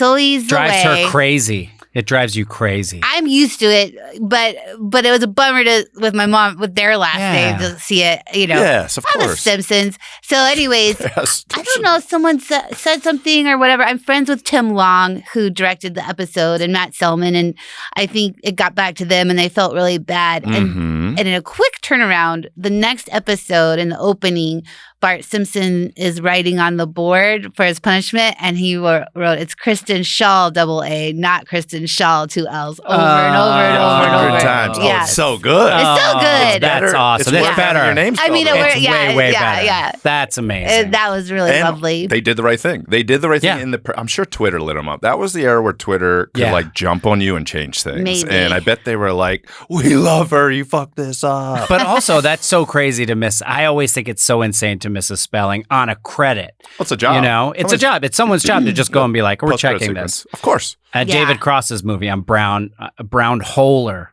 always Drives the way. her crazy. It drives you crazy. I'm used to it, but it was a bummer with my mom with their last name to see it. Yes, of on The course. Simpsons. So, anyways, Yes. I don't know. Someone said something or whatever. I'm friends with Tim Long, who directed the episode, and Matt Selman, and I think it got back to them, and they felt really bad. And in a quick turnaround, the next episode in the opening, Bart Simpson is writing on the board for his punishment, and he wrote, "It's Kristen Schaal, AA, not Kristen Schaal, 2 L's," over and over and over and 100 over. times. Oh, Yes. it's so good. It's so good. That's awesome. It's It's better. better. Your name's I mean, spelled right. It's way better. yeah. That's amazing. That was really And lovely. They did the right thing. They did the right thing Yeah. I'm sure Twitter lit them up. That was the era where Twitter could jump on you and change things. Maybe. And I bet they were like, "We love her. You fucked this up." But also, that's so crazy to miss. I always think it's so insane to miss a spelling on a credit. What's a job? You know, it's a job. It's someone's job to just go and be like, we're Post-credit checking sequence. this. Of course. David Cross's movie on Braunohler.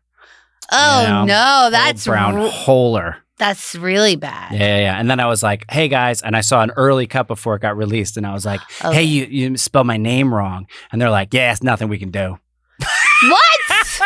Oh no, that's Braunohler. that's really bad. Yeah. And then I was like, hey guys, and I saw an early cut before it got released, and I was like, hey, you spelled my name wrong. And they're like, yeah, it's nothing we can do. What?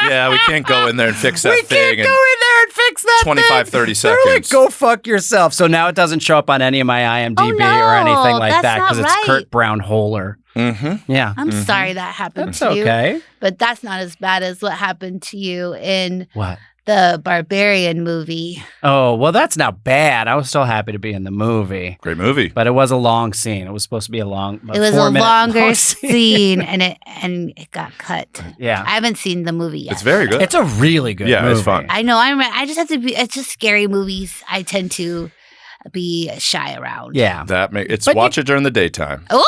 Yeah, we can't go in there and fix that We thing. can't go in there and fix that 25, 30 They're like, seconds. go fuck yourself. So now it doesn't show up on any of my IMDb Oh, no, or anything like that's that because not it's right. Kurt Braunohler. Mm-hmm. Yeah. I'm sorry that happened That's to you. okay. But that's not as bad as what happened to you in What? the Barbarian movie. Oh, well, that's not bad. I was still happy to be in the movie. Great movie. But it was a long scene. It was supposed to be It was a 4-minute longer long scene, and it got cut. Yeah. I haven't seen the movie yet. It's very good. It's a really good Yeah, movie. it's fun. I know. I just have to be. It's just scary movies. I tend to be shy around. Yeah. Watch it during the daytime. Oh,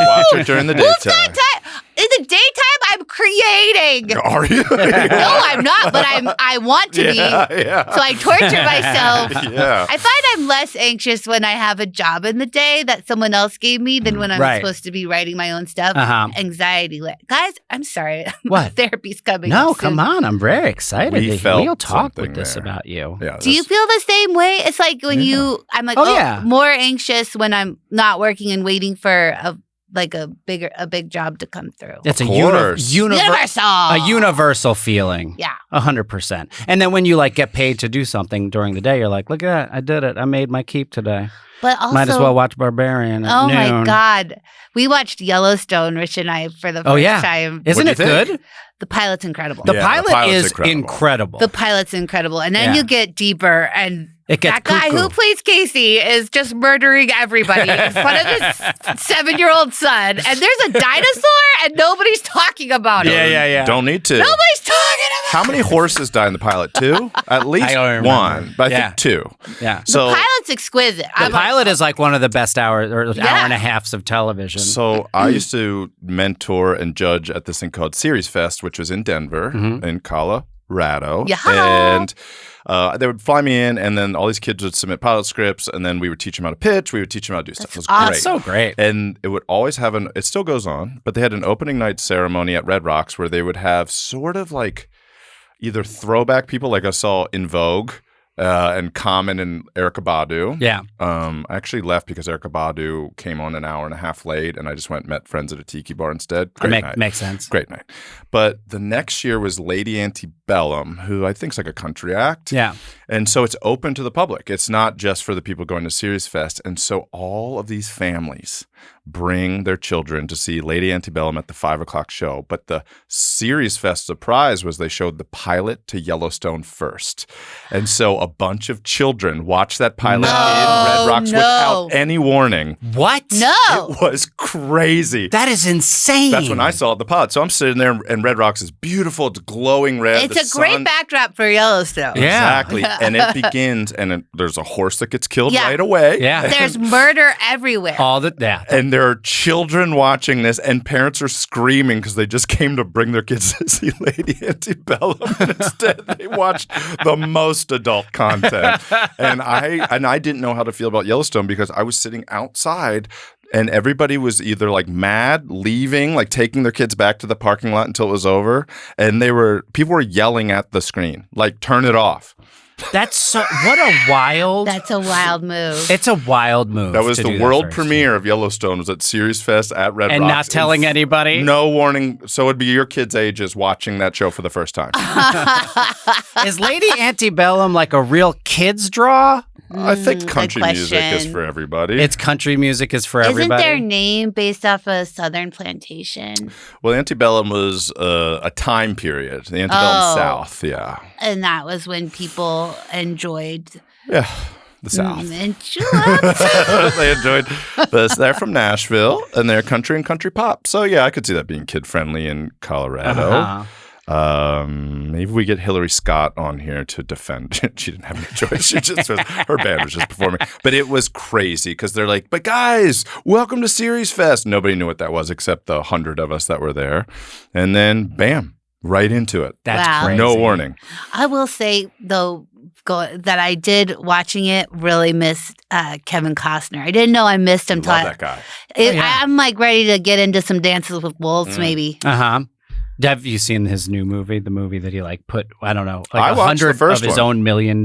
Watch it during the who's daytime. got time? In the daytime, I'm creating. Are you? No, I'm not, but I want to be. Yeah. So I torture myself. Yeah. I find I'm less anxious when I have a job in the day that someone else gave me than when I'm Right. supposed to be writing my own stuff. Uh-huh. Anxiety. Guys, I'm sorry. What? Therapy's coming. No, up soon. come on. I'm very excited. We felt We'll talk something with this there. about you. Yeah. Do you feel the same way? It's like when I'm like, Oh, yeah. more anxious when I'm not working and waiting for a big job to come through. It's a course. Universal. a universal feeling. Yeah. 100%. And then when you get paid to do something during the day, you're like, look at that. I did it. I made my keep today. But also, Might as well watch Barbarian at oh noon. my God. We watched Yellowstone, Rich and I, for the first time. Isn't it What'd you good? The pilot's incredible. The Yeah, pilot pilot's is incredible. incredible. The pilot's incredible. And then you get deeper, and It gets that guy cuckoo. who plays Casey is just murdering everybody in front of his 7-year-old son. And there's a dinosaur, and nobody's talking about it. Yeah. Don't need to. Nobody's talking about How many horses die in the pilot? 2? At least I don't remember. 1. But I Yeah. think 2. Yeah. The So, pilot's exquisite. The pilot is like one of the best hours or hour Yeah. and a halves of television. so I used to mentor and judge at this thing called Series Fest, which was in Denver, in Colorado. Yeah. And they would fly me in, and then all these kids would submit pilot scripts, and then we would teach them how to pitch. We would teach them how to do stuff. It was awesome. great. so great. And it would always have it still goes on, but they had an opening night ceremony at Red Rocks where they would have sort of like either throwback people like I saw in Vogue and Common and Erykah Badu. Yeah. I actually left because Erykah Badu came on an hour and a half late, and I just went and met friends at a tiki bar instead. Great night. Makes sense. Great night. But the next year was Lady Antebellum, who I think is like a country act. Yeah. And so it's open to the public. It's not just for the people going to Series Fest. And so all of these families bring their children to see Lady Antebellum at the 5 o'clock show. But the Series Fest surprise was they showed the pilot to Yellowstone first. And so a bunch of children watched that pilot in Red Rocks without any warning. What? No. It was crazy. That is insane. That's when I saw the pod. So I'm sitting there, and Red Rocks is beautiful. It's glowing red. It's a great backdrop for Yellowstone. Yeah. Exactly. And it begins, and there's a horse that gets killed Yeah. right away. Yeah. There's murder everywhere. And there are children watching this, and parents are screaming because they just came to bring their kids to see Lady Antebellum. And instead, they watched the most adult content. And I didn't know how to feel about Yellowstone because I was sitting outside. And everybody was either like mad, leaving, like taking their kids back to the parking lot until it was over. And people were yelling at the screen, like, turn it off. That's what a wild. That's a wild move. It's a wild move. That was to the do that world first. premiere of Yellowstone. Was at Series Fest at Red Rocks. And not telling anybody? No warning. So it'd be your kids' ages watching that show for the first time. Is Lady Antebellum like a real kids draw? I think country good music is question. for everybody. It's country music is for Isn't everybody. their name based off a southern plantation? Well, Antebellum was a time period. The Antebellum Oh. South, yeah. And that was when people enjoyed. Yeah, the South. Enjoyed. They enjoyed this. They're from Nashville, and they're country and country pop. So, yeah, I could see that being kid-friendly in Colorado. Uh-huh. Maybe we get Hillary Scott on here to defend. She didn't have any choice. Her band was just performing. But it was crazy because they're like, but guys, welcome to Series Fest. Nobody knew what that was except the 100 of us that were there. And then, bam, right into it. That's Wow. crazy. No warning. I will say, though, that I did, watching it, really miss Kevin Costner. I didn't know I missed him. Love that guy. I'm like ready to get into some Dances with Wolves, maybe. Uh-huh. Have you seen his new movie? The movie that he like put, I don't know, like I watched the 100 first of his one. own $1 million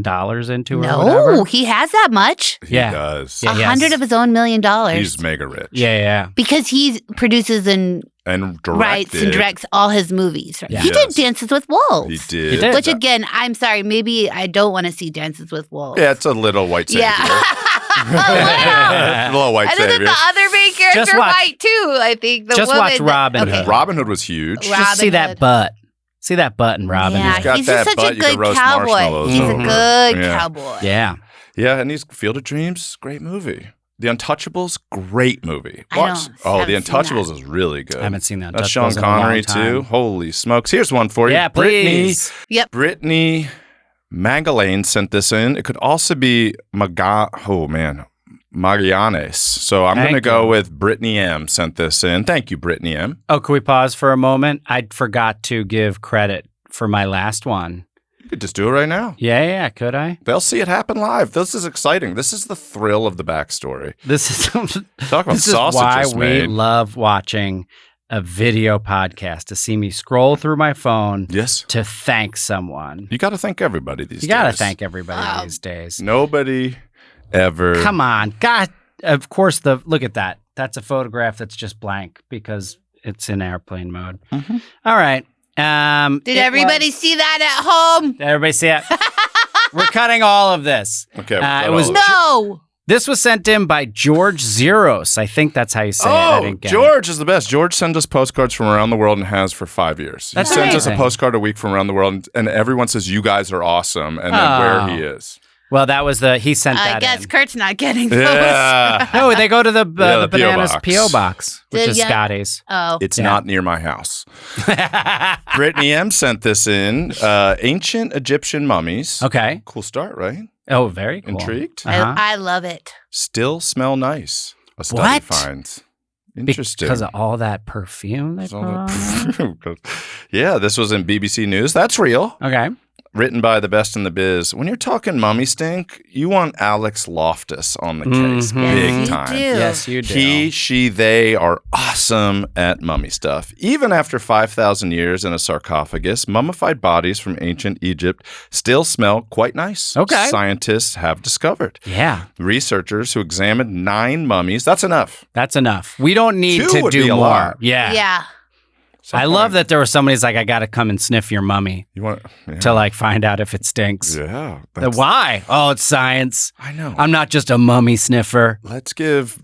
into or No, whatever? he has that much. He Yeah. does. Yeah. 100 of his own $1 million. He's mega rich. Yeah. Because he produces and And writes and directs all his movies. Right? Yeah. He Yes. did Dances with Wolves. He did. He did. Which again, I'm sorry, maybe I don't want to see Dances with Wolves. Yeah, it's a little white savior. Yeah. A little white And then savior. the other main character Just watch- white too. I think the just woman watch Robin Hood. Robin Hood was huge. Just see Robin that Hood. butt. See that butt in Robin Yeah, Hood. got he's that just such butt a you can good roast cowboy. marshmallows He's a over. good Yeah. cowboy. Yeah. Yeah, and he's Field of Dreams, great movie. The Untouchables, great movie. I know. The Haven't Untouchables seen is really good. I haven't seen that. That's Sean in a long Connery time. too. Holy smokes! Here's one for you. Yeah, please. Yep. Brittany Magdalene sent this in. It could also be Magallanes. So I'm going to Thank go you. with Brittany M. sent this in. Thank you, Brittany M. Oh, can we pause for a moment? I forgot to give credit for my last one. You could just do it right now. Yeah, could I? They'll see it happen live. This is exciting. This is the thrill of the backstory. This is Talk about this is why sausages we made. love watching a video podcast, to see me scroll through my phone Yes. to thank someone. You got to thank everybody these days. You got to thank everybody these days. Nobody ever. Come on. God, of course, look at that. That's a photograph that's just blank because it's in airplane mode. Mhm. All right. Did everybody see that at home? Did everybody see it? We're cutting all of this. Okay. It was No. This was sent in by George Zeros. I think that's how you say it. I didn't get George is the best. George sends us postcards from around the world and has for 5 years. That's he sends us a amazing. postcard a week from around the world, and everyone says, you guys are awesome, and then where he is. Well, that was he sent that I guess in. Kurt's not getting those. Yeah. No, they go to the the P.O. Bananas box. P.O. box, which is Yeah. Scotty's. Oh. It's Yeah. not near my house. Brittany M. sent this in. Ancient Egyptian mummies. Okay. Cool start, right? Oh, very cool. Intrigued? Uh-huh. I love it. Still smell nice. A study What? finds. Interesting. Because of all that perfume they put on? Yeah, this was in BBC News. That's real. Okay. Written by the best in the biz. When you're talking mummy stink, you want Alex Loftus on the case. Mhm. Big Yes, you time. do. Yes, you do. He, she, they are awesome at mummy stuff. Even after 5,000 years in a sarcophagus, mummified bodies from ancient Egypt still smell quite nice. Okay. Scientists have discovered. Yeah, Researchers who examined 9 mummies, that's enough. that's enough. We don't need 2 to would do be a more. lot. Yeah. Yeah. I love that there was somebody who's like, I got to come and sniff your mummy You want to like find out if it stinks. Yeah. Why? Oh, it's science. I know. I'm not just a mummy sniffer. Let's give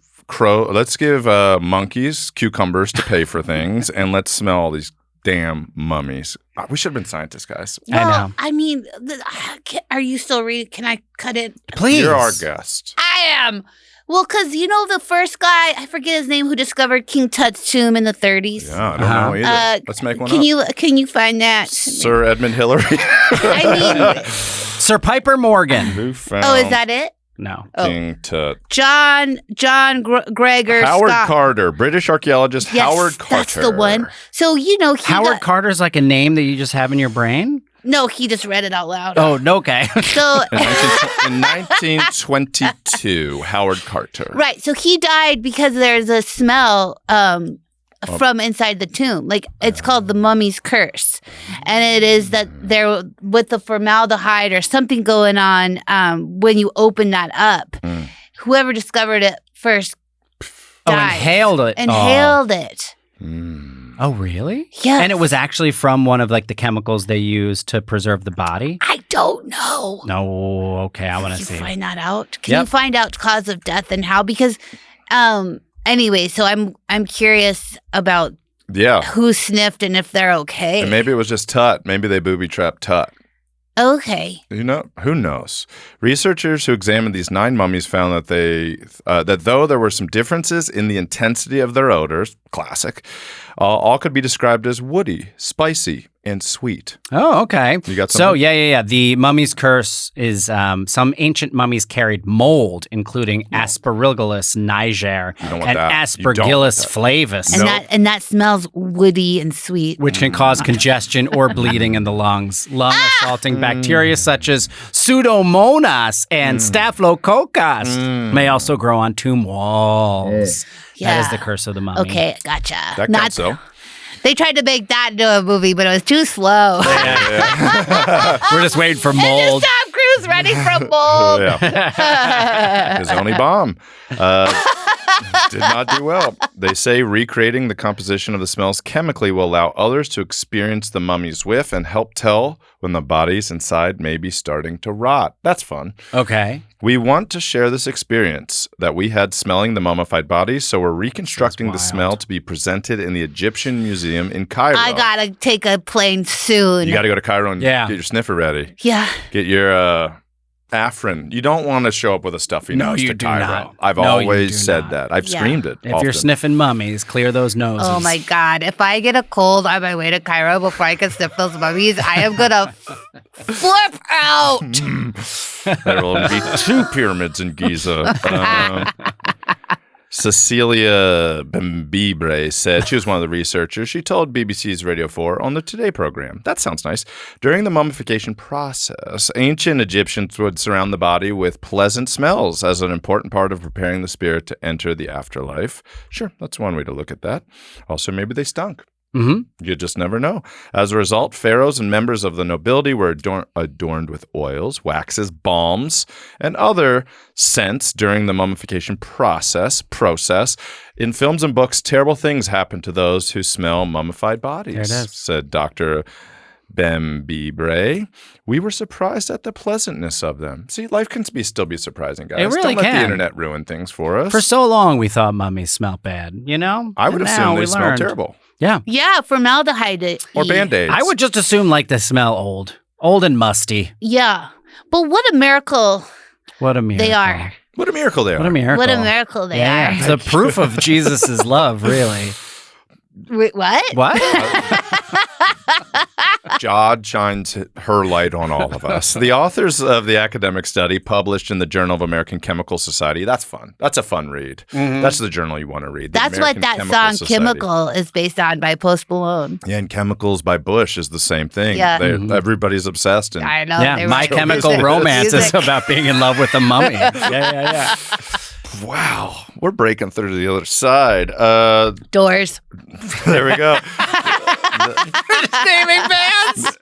monkeys cucumbers to pay for things, and let's smell all these damn mummies. We should have been scientists, guys. I Well, know. I mean, are you still reading? Can I cut it? Please. You're our guest. I am. Well, because you know the first guy, I forget his name, who discovered King Tut's tomb in the 30s. Yeah, I don't know either. Let's make one Can up. Can you find that? Sir Edmund Hillary. I mean, Sir Piper Morgan. Who found oh, is that it? No. Oh. King Tut? John Gregor Howard Scott. Carter, British archaeologist Yes, Howard Carter. that's the one. So you know Howard Carter's like a name that you just have in your brain? No, he just read it out loud. Oh, no, okay. So In 1922, Howard Carter. right, so he died because there's a smell from inside the tomb. Like it's called the mummy's curse, and it is that there with the formaldehyde or something going on when you open that up. Whoever discovered it first died. Inhaled it. Inhaled it. Oh, really? Yes. And it was actually from one of like the chemicals they use to preserve the body? I don't know. No, okay, I want Can to you see. find that out? Can Yep. you find out cause of death and how? Because anyway, so I'm curious about Yeah. who sniffed and if they're okay. And maybe it was just Tut. Maybe they booby trapped Tut. Okay. You know, who knows? Researchers who examined these 9 mummies found that that though there were some differences in the intensity of their odors, classic, all could be described as woody, spicy, and sweet. Oh, okay. You got So, something? yeah. The mummy's curse is some ancient mummies carried mold, including Aspergillus niger You don't want and that. You don't want Aspergillus that. flavus, And Nope. that smells woody and sweet. which can cause congestion or bleeding in the lungs. Lung-assaulting bacteria such as Pseudomonas and Staphylococcus may also grow on tomb walls. That is the curse of the mummy. Okay, gotcha. That counts, though. They tried to make that into a movie, but it was too slow. We're just waiting for mold. Tom Cruise ready for mold. Yeah. His only bomb. Did not do well. They say recreating the composition of the smells chemically will allow others to experience the mummy's whiff and help tell when the bodies inside may be starting to rot. That's fun. Okay. We want to share this experience that we had smelling the mummified bodies, so we're reconstructing the smell to be presented in the Egyptian Museum in Cairo. I gotta take a plane soon. You got to go to Cairo and Yeah. get your sniffer ready. Yeah. Get your Afrin. You don't want to show up with a stuffy No, nose you to do Cairo. not. I've No, you always do said not. that. I've Yeah. screamed it. If often. you're sniffing mummies, clear those noses. Oh my God. If I get a cold on my way to Cairo before I can sniff those mummies, I am gonna flip out. There will be 2 pyramids in Giza. Cecilia Bembibre said, she was one of the researchers. She told BBC's Radio 4 on the Today program. That sounds nice. During the mummification process, ancient Egyptians would surround the body with pleasant smells as an important part of preparing the spirit to enter the afterlife. Sure, that's one way to look at that. Also, maybe they stunk. Mm-hmm. You just never know. As a result, pharaohs and members of the nobility were adorned with oils, waxes, balms, and other scents during the mummification process. In films and books, terrible things happen to those who smell mummified bodies, There it is. said Dr. Bembibre, we were surprised at the pleasantness of them. See, life can still be surprising, guys. It really Don't let can. the internet ruin things for us. For so long, we thought mummies smelled bad, you know? I would And assume now they we smell learned. terrible. Yeah. Yeah, formaldehyde. Or Band-Aids. I would just assume like they smell old and musty. Yeah. But what a miracle What a miracle. they are. What a miracle they are. What a miracle. What a miracle they Yeah. are. It's the proof of Jesus' love, really. Wait, what? What? God shines her light on all of us. The authors of the academic study published in the Journal of American Chemical Society. That's fun. That's a fun read. That's the journal you want to read. the That's what American that Chemical song Society. Chemical is based on by Post Malone. Yeah, and Chemicals by Bush is the same thing. Yeah. Everybody's obsessed. And I know. Yeah, they My were- Chemical Music. Romance is Music. about being in love with a mummy. Yeah. wow, we're breaking through to the other side. Doors. There we go. Naming bands.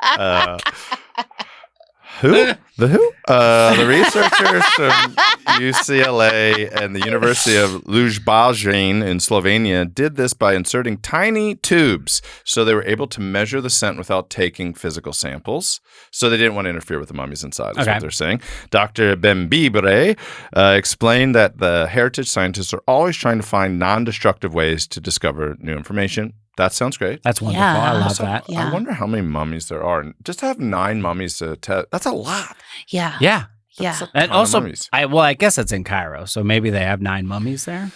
Who? The who? The researchers from UCLA and the University of Ljubljana in Slovenia did this by inserting tiny tubes. So they were able to measure the scent without taking physical samples. So they didn't want to interfere with the mummies inside, is Okay. what they're saying. Dr. Bembibre explained that the heritage scientists are always trying to find non-destructive ways to discover new information. That sounds great. That's wonderful. Yeah. I love Also, that. Yeah. I wonder how many mummies there are. And just to have 9 mummies to test, that's a lot. Yeah. Yeah. Yeah. That's a And ton of also, mummies. I guess it's in Cairo, so maybe they have 9 mummies there.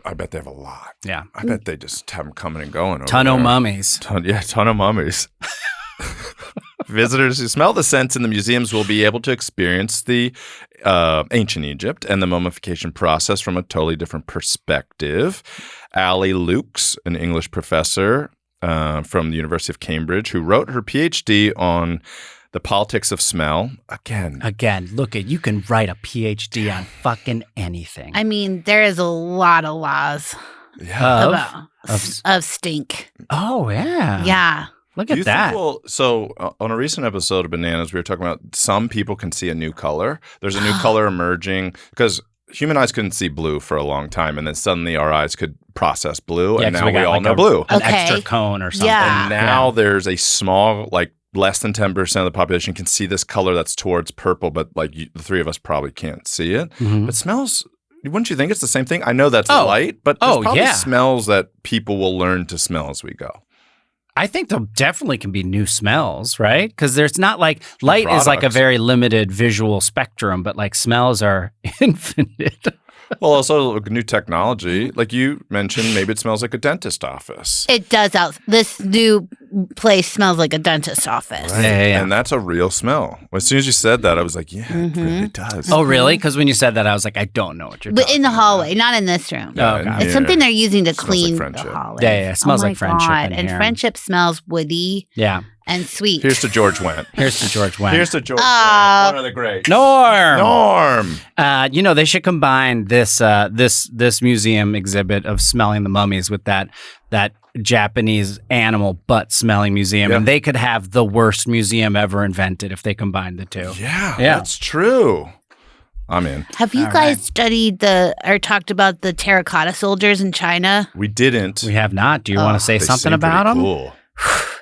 I bet they have a lot. Yeah. I bet they just have them coming and going. over Ton of there. mummies. Ton of mummies. Visitors who smell the scents in the museums will be able to experience the ancient Egypt and the mummification process from a totally different perspective. Ali Lukes, an English professor from the University of Cambridge, who wrote her PhD on the politics of smell. Again, look at you can write a PhD on fucking anything. I mean, there is a lot of laws of stink. Oh yeah. Yeah. Look Do at you that. think on a recent episode of Bananas, we were talking about some people can see a new color. There's a new color emerging because human eyes couldn't see blue for a long time, and then suddenly our eyes could process blue, Yeah, and 'cause now we got all like know a- blue. An Okay. extra cone or something. Yeah. And now there's a small, like less than 10% of the population can see this color that's towards purple, but like the three of us probably can't see it. Mhm. But smells, wouldn't you think it's the same thing? I know that's Oh. light, but there's Oh, probably yeah. smells that people will learn to smell as we go. I think there definitely can be new smells, right? Because there's not like light is like a Products. very limited visual spectrum, but like smells are infinite. Well, also new technology. Like you mentioned, maybe it smells like a dentist office. It does. This new place smells like a dentist office. Right? Yeah. And that's a real smell. As soon as you said that, I was like, yeah, it Mhm. really does. Oh, really? Because when you said that, I was like, I don't know what you're But talking in the about. hallway, not in this room. Oh, in God. It's here. something they're using to Smells like clean the friendship. hallway. Yeah, it smells Oh like my friendship God. in And here. friendship smells woody Yeah. and sweet. Here's to George Wendt. Here's to George Wendt. Here's to George Oh. Wendt, one of the greats. Norm. Norm. They should combine this this museum exhibit of smelling the mummies with that Japanese animal butt smelling museum, Yeah. and they could have the worst museum ever invented if they combined the two. Yeah, Yeah. that's true. I'm in. Have you All guys right. studied or talked about the terracotta soldiers in China? We didn't. We have not. Do you want to say They something seem pretty about them? Cool.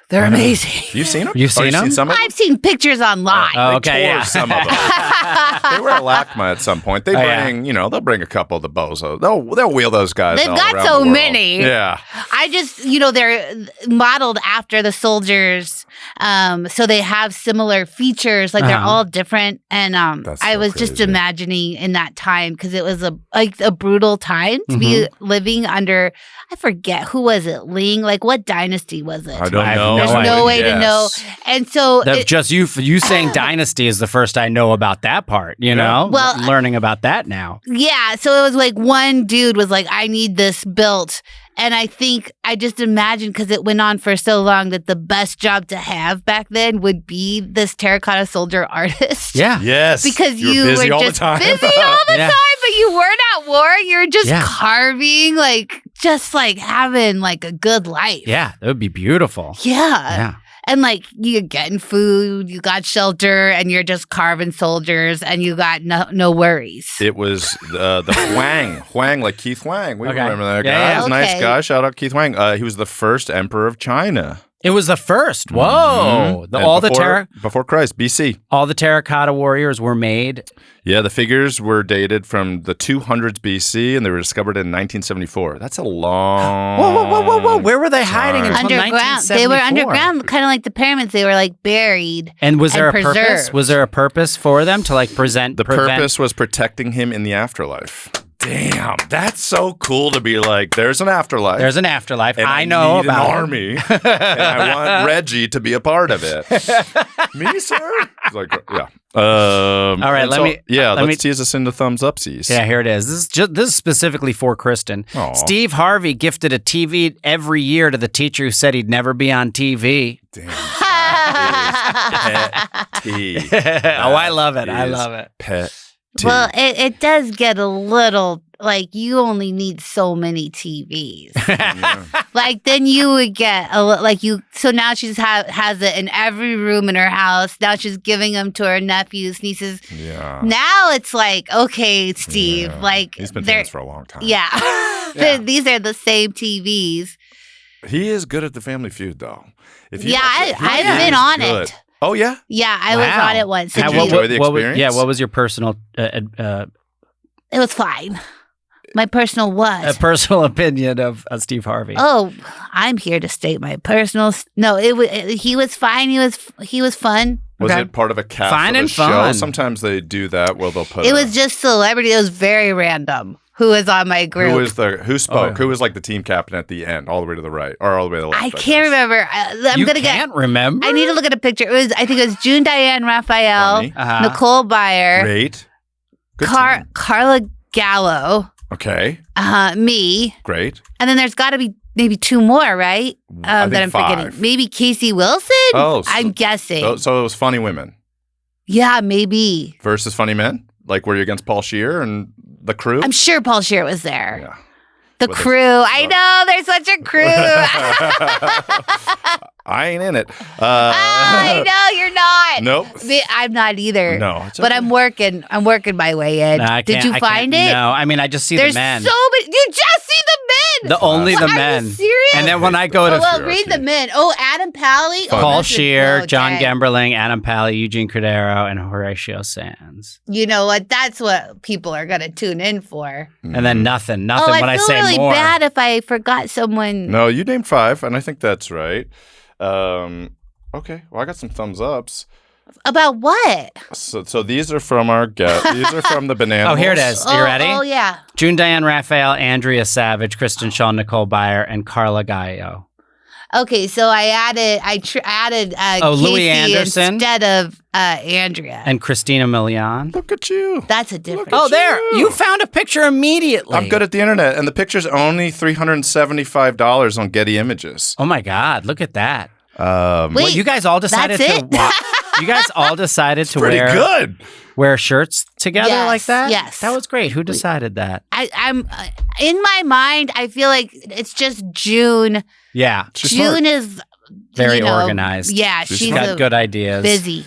They're amazing. You've seen them? You've seen them? Some of them? I've seen pictures online. Oh, They okay, tore yeah. some of them. They were at LACMA at some point. They Oh, yeah. bring, they'll bring a couple of the bozos. They'll wheel those guys. They've all got around so the world. many. Yeah. I just, they're modeled after the soldiers. So they have similar features. Like they're Uh-huh. all different. And That's I so was just crazy. imagining in that time because it was a brutal time to be Mm-hmm. living under, I forget, who was it? Ling? Like what dynasty was it? I don't I have know. no There's idea. no way to know. And so Just you saying dynasty is the first I know about that part, you know? Well, learning about that now. yeah, so it was like one dude was like, I need this built. And I think I just imagined because it went on for so long that the best job to have back then would be this terracotta soldier artist. Yeah. Yes. Because You're you busy were all just the time. busy all the Yeah. time, but you weren't at war. You were just Yeah. carving, just having like a good life. Yeah, that would be beautiful. Yeah. Yeah. And you're getting food, you got shelter, and you're just carving soldiers, and you got no worries. It was the Huang, like Keith Huang. We Okay. remember that guy. Yeah, yeah. He was a nice Okay. guy. Shout out Keith Huang. He was the first emperor of China. It was the first. Whoa! Mm-hmm. Before Christ, BC. All the terracotta warriors were made. Yeah, the figures were dated from the 200s BC, and they were discovered in 1974. That's a long. Whoa! Where were they hiding until underground? 1974? They were underground, kind of like the pyramids. They were like buried. And was there a preserved. purpose? Was there a purpose for them to like prevent? Purpose was protecting him in the afterlife. Damn, that's so cool to be like, there's an afterlife. There's an afterlife. And I know need about an army, and I want Reggie to be a part of it. Me, sir? He's like, yeah. All right, let's tease us into thumbs upsies. Yeah, here it is. This is specifically for Kristen. Aww. Steve Harvey gifted a TV every year to the teacher who said he'd never be on TV. Damn, that is petty. I love it. I love it. Pet. Well, it does get a little like you only need so many TVs. Yeah. Like then you would get so now she's has it in every room in her house. Now she's giving them to her nephews, nieces. Yeah. Now it's like, okay, Steve, Yeah. like He's been doing this for a long time. Yeah. Yeah. These are the same TVs. He is good at the Family Feud, though. I've been on it. Oh, yeah? Yeah, I was on it once. Did you enjoy the experience? What was your personal It was fine. My personal what? a personal opinion of Steve Harvey? Oh, I'm here to state my personal. No, he was fine. He was fun. Was Okay. it part of a cast Fine of a and show? fun. Sometimes they do that where they'll put It was just celebrity. It was very random. Who was on my group? Who spoke? Oh, yeah. Who was like the team captain at the end, all the way to the right, or all the way to the left? I can't remember. You can't remember? I need to look at a picture. I think it was June Diane Raphael, Funny. Uh-huh. Nicole Byer, Great. Good team. Carla Gallo, Okay. me, Great. and then there's got to be maybe two more, right? I think that I'm 5. forgetting. Maybe Casey Wilson. Oh, I'm guessing. So it was funny women Yeah, maybe. versus funny men. Like were you against Paul Scheer and the crew? I'm sure Paul Scheer was there. Yeah. The With crew. I know. There's such a crew. I ain't in it. I know you're not. Nope. I'm not either. No. It's But okay. I'm working my way in. No, I Did can't- you I find can't- it? No, I mean I just see There's the men. so many. You just see the men. Only the Are men. you serious? And then when I go to read the men. Oh, Adam Pally. Oh, Paul this is- Scheer, oh, John dang. Gemberling, Adam Pally, Eugene Cordero, and Horatio Sands. You know what? That's what people are going to tune in for. And then nothing Oh, when I I feel say really more. bad if I forgot someone. No, you named 5, and I think that's right. Okay. Well, I got some thumbs ups. About what? So these are from our guest. These are from the Banana. Oh, here it is. You ready? Oh, yeah. June Diane Raphael, Andrea Savage, Kristen Schaal, Nicole Byer, and Carla Gallo. Okay, so I added Louis Casey Anderson? instead of Andrea. And Christina Milian. Look at you. That's a difference. Oh, there. you. You found a picture immediately. I'm good at the internet, and the picture's only $375 on Getty Images. Oh, my God. Look at that. Wait, Well, you guys all decided that's to it? You guys all decided to Pretty good. wear shirts together Yes, like that? yes. That was great. Who decided that? I'm in my mind. I feel like it's just June. Yeah. She's June smart. is Very you know, organized. Yeah, She's she's Got good ideas. busy.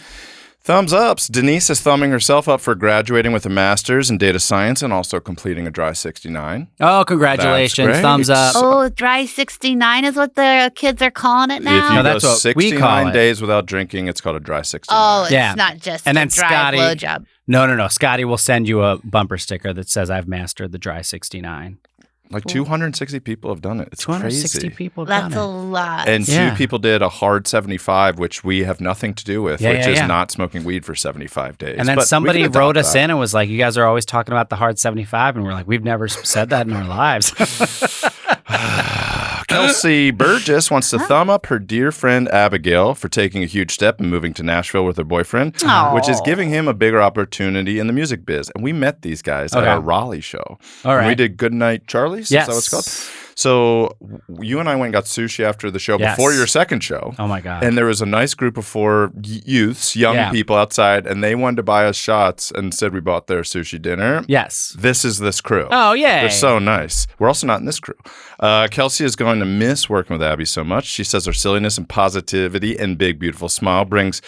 Thumbs ups. Denise is thumbing herself up for graduating with a master's in data science and also completing a dry 69. Oh, congratulations. That's great. Thumbs up. Oh, dry 69 is what the kids are calling it If now. you No, go that's what we 69 call it. days without drinking, it's called a dry 69. Oh, it's Yeah. not just And a then dry Scotty- blowjob. No. Scotty will send you a bumper sticker that says I've mastered the dry 69. Like 260 people have done it. It's 260 crazy. people have That's done a lot. And Yeah. 2 people did a hard 75, which we have nothing to do with, which is yeah. not smoking weed for 75 days. And then But we somebody can wrote adopt us that. in and was like, you guys are always talking about the hard 75. And we're like, we've never said that in our lives. Kelsey Burgess wants to thumb up her dear friend Abigail for taking a huge step and moving to Nashville with her boyfriend, Aw. which is giving him a bigger opportunity in the music biz. And we met these guys at Okay. our Raleigh show. All And right. we did Goodnight Charlie's. Yes. Is that what it's called? So you and I went and got sushi after the show Yes. before your second show. Oh, my God. And there was a nice group of 4 youths, young Yeah. people outside, and they wanted to buy us shots and said we bought their sushi dinner. Yes. This is this crew. Oh, yay. They're so nice. We're also not in this crew. Kelsey is going to miss working with Abby so much. She says her silliness and positivity and big, beautiful smile brings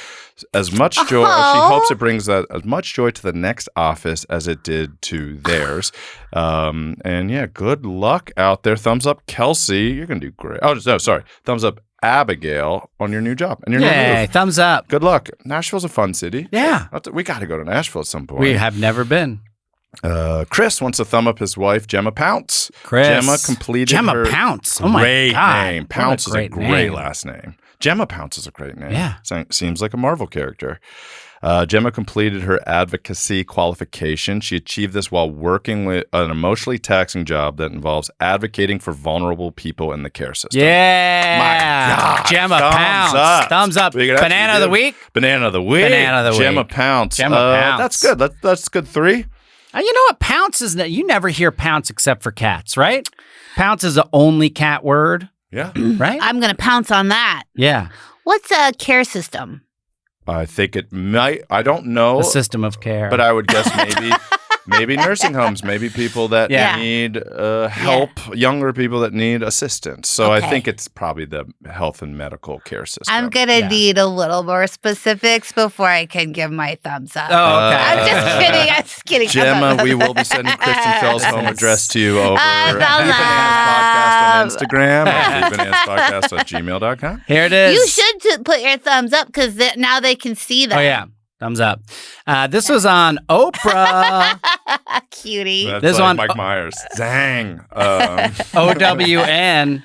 as much joy. She hopes it brings as much joy to the next office as it did to theirs. And yeah, good luck out there. Thumbs up, Kelsey. You're gonna do great. Oh no, sorry. Thumbs up, Abigail, on your new job and your new move. Thumbs up. Good luck. Nashville's a fun city. Yeah, we got to go to Nashville at some point. we have never been. Chris wants to thumb up his wife, Gemma Pounce. Gemma Pounce. Oh my great God. name. Pounce is a great name. last name. Gemma Pounce is a great name. Yeah. Seems like a Marvel character. Gemma completed her advocacy qualification. She achieved this while working with an emotionally taxing job that involves advocating for vulnerable people in the care system. Yeah. My God. Gemma Thumbs Pounce. up. Thumbs up. Banana of the week? Banana of the week. Banana of the week. Gemma Pounce. Gemma Pounce. That's good. That's good 3. You know what? Pounce is you never hear pounce except for cats, right? Pounce is the only cat word, Yeah. right? I'm going to pounce on that. Yeah. What's a care system? I think it might. I don't know. A system of care. But I would guess maybe nursing homes, maybe people that Yeah. need help, younger people that need assistance. So I Okay. think it's probably the health and medical care system. I'm going to need a little more specifics before I can give my thumbs up. Oh, okay. I'm just kidding. I'm just kidding. Gemma, we will be sending Kristen Schaal's home address to you over thumbs Bananas Podcast on up. Instagram and bananaspodcast@gmail.com. Here it is. You should put your thumbs up because now they can see that. Oh, yeah. Thumbs up. This was on Oprah. Cutie. That's This like one- Mike Myers. Dang. OWN.